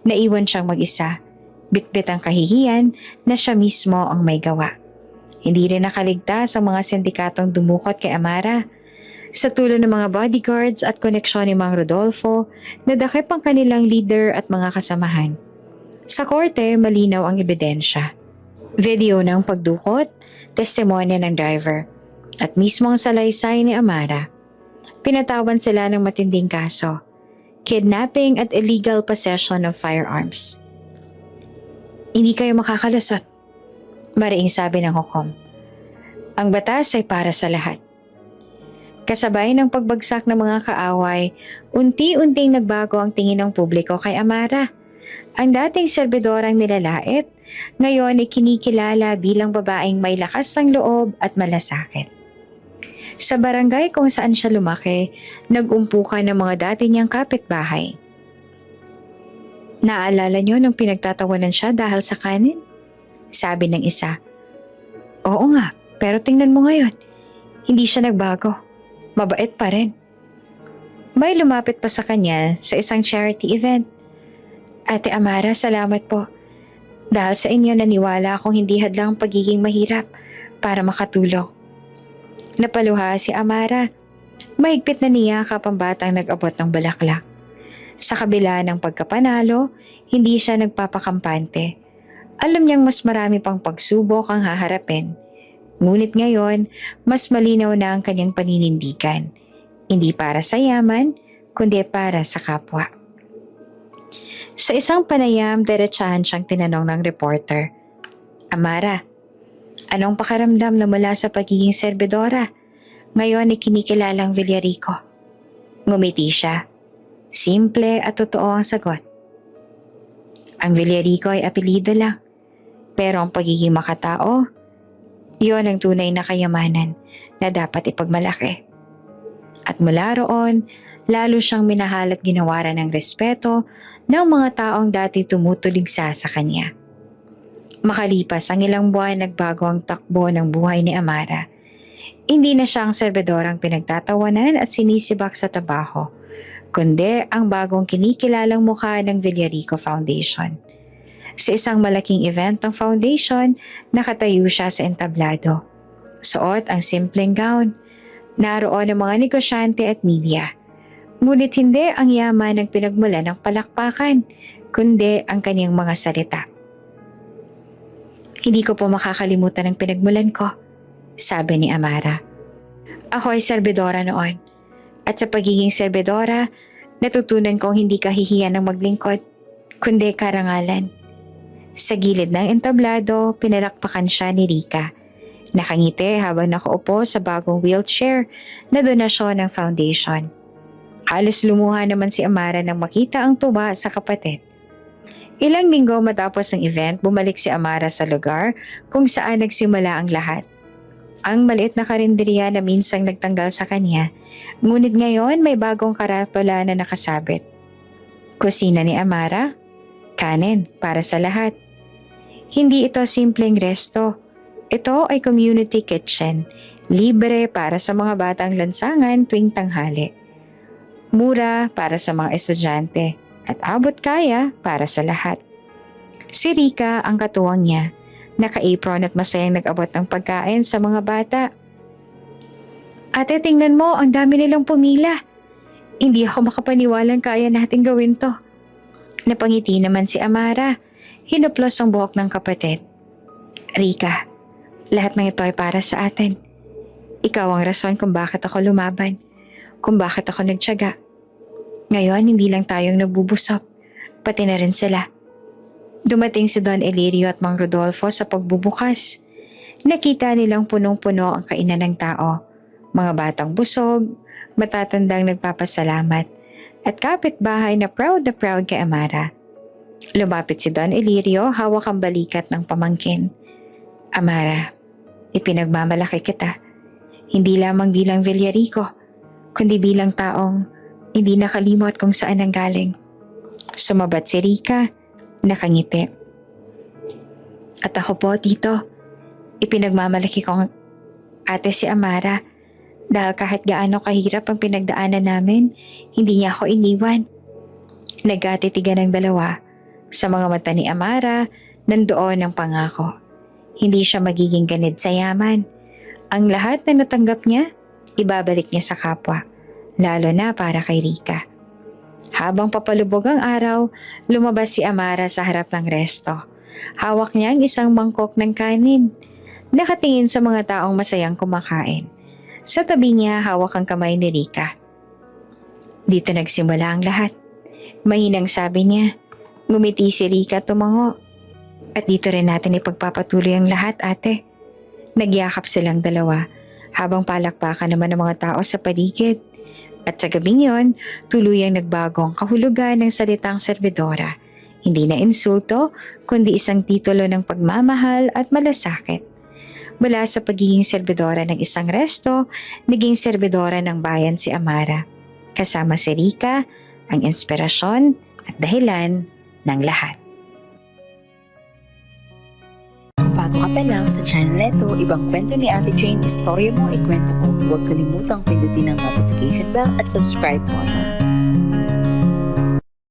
Naiwan siyang mag-isa. Bitbit ang kahihiyan na siya mismo ang may gawa. Hindi rin nakaligtas ang mga sindikatong dumukot kay Amara. Sa tulong ng mga bodyguards at koneksyon ni Mang Rodolfo, nadakip ang kanilang leader at mga kasamahan. Sa korte, malinaw ang ebidensya. Video ng pagdukot, testimonya ng driver, at mismong salaysay ni Amara. Pinatawan sila ng matinding kaso, kidnapping at illegal possession of firearms. Hindi kayo makakalusot, mariing sabi ng hukom. Ang batas ay para sa lahat. Kasabay ng pagbagsak ng mga kaaway, unti-unting nagbago ang tingin ng publiko kay Amara. Ang dating serbidorang nilalait, ngayon ay kinikilala bilang babaeng may lakas ng loob at malasakit. Sa barangay kung saan siya lumaki, nag-umpukan ng mga dati niyang kapitbahay. Naalala niyo nung pinagtatawanan siya dahil sa kanin? Sabi ng isa. Oo nga, pero tingnan mo ngayon. Hindi siya nagbago. Mabait pa rin. May lumapit pa sa kanya sa isang charity event. Ate Amara, salamat po. Dahil sa inyo naniwala akong hindi hadlang pagiging mahirap para makatulong. Napaluha si Amara. Mahigpit na niyakap ang batang nag-abot ng bulaklak. Sa kabila ng pagkapanalo, hindi siya nagpapakampante. Alam niyang mas marami pang pagsubok ang haharapin. Ngunit ngayon, mas malinaw na ang kanyang paninindigan. Hindi para sa yaman, kundi para sa kapwa. Sa isang panayam, diretsahan siyang tinanong ng reporter, Amara, anong pakaramdam na mula sa pagiging serbidora? Ngayon ay kinikilalang Villarico. Ngumiti siya. Simple at totoo ang sagot. Ang Villarico ay apelido lang. Pero ang pagiging makatao, iyon ang tunay na kayamanan na dapat ipagmalaki. At mula roon, lalo siyang minahal at ginawaran ng respeto ng mga taong dati tumutuligsa sa kanya. Makalipas ang ilang buwan, nagbago ang takbo ng buhay ni Amara. Hindi na siya ang serbidorang pinagtatawanan at sinisibak sa trabaho, kundi ang bagong kinikilalang mukha ng Villarico Foundation. Sa isang malaking event ng foundation, nakatayo siya sa entablado. Suot ang simpleng gown. Naroon ang mga negosyante at media. Ngunit hindi ang yaman ang pinagmulan ng palakpakan, kundi ang kanyang mga salita. Hindi ko po makakalimutan ang pinagmulan ko, sabi ni Amara. Ako ay serbidora noon. At sa pagiging serbidora, natutunan kong hindi kahihiyan ng maglingkod, kundi karangalan. Sa gilid ng entablado, pinalakpakan siya ni Rika. Nakangiti habang nakaupo sa bagong wheelchair na donasyon ng foundation. Halos lumuha naman si Amara nang makita ang tuwa sa kapatid. Ilang linggo matapos ang event, bumalik si Amara sa lugar kung saan nagsimula ang lahat. Ang maliit na karinderya na minsang nagtanggal sa kanya, ngunit ngayon may bagong karatula na nakasabit. Kusina ni Amara, kanin para sa lahat. Hindi ito simpleng resto. Ito ay community kitchen, libre para sa mga batang lansangan tuwing tanghali. Mura para sa mga estudyante at abot kaya para sa lahat. Si Rika ang katuwang niya, naka-apron at masayang nag-abot ng pagkain sa mga bata. Ate, tingnan mo, ang dami nilang pumila. Hindi ako makapaniwalang kaya natin gawin to. Napangiti naman si Amara, hinuplos ang buhok ng kapatid. Rika, lahat ng ito ay para sa atin. Ikaw ang rason kung bakit ako lumaban, kung bakit ako nagtiyaga. Ngayon, hindi lang tayong nagbubusok, pati na rin sila. Dumating si Don Elirio at Mang Rodolfo sa pagbubukas. Nakita nilang punong-puno ang kainan ng tao. Mga batang busog, matatandang nagpapasalamat, at kapitbahay na proud kay Amara. Lumapit si Don Elirio, hawak ang balikat ng pamangkin. Amara, ipinagmamalaki kita. Hindi lamang bilang Villarico, kundi bilang taong hindi nakalimot kung saan ang galing. Sumabat si Rika, nakangiti. At ako po, tito, ipinagmamalaki kong ate si Amara dahil kahit gaano kahirap ang pinagdaanan namin, hindi niya ako iniwan. Nagkatitigan ng dalawa. Sa mga mata ni Amara, nandoon ang pangako. Hindi siya magiging ganid sa yaman. Ang lahat na natanggap niya, ibabalik niya sa kapwa. Lalo na para kay Rika. Habang papalubog ang araw, lumabas si Amara sa harap ng resto. Hawak niya ang isang mangkok ng kanin. Nakatingin sa mga taong masayang kumakain. Sa tabi niya hawak ang kamay ni Rika. Dito nagsimula ang lahat. Mahinang sabi niya. Ngumiti si Rika tumango. At dito rin natin ipagpapatuloy ang lahat, ate. Nagyakap silang dalawa habang palakpakan naman ng mga tao sa paligid. At sa gabing yon, tuluyang nagbago ang kahulugan ng salitang serbidora. Hindi na insulto, kundi isang titulo ng pagmamahal at malasakit. Mula sa pagiging serbidora ng isang resto, naging serbidora ng bayan si Amara. Kasama si Rika, ang inspirasyon at dahilan ng lahat. Bago ka pa lang sa channel neto, ibang kwento ni Ate Jane, istorya mo, ikwento ko. Huwag kalimutang pindutin ang notification bell at subscribe button.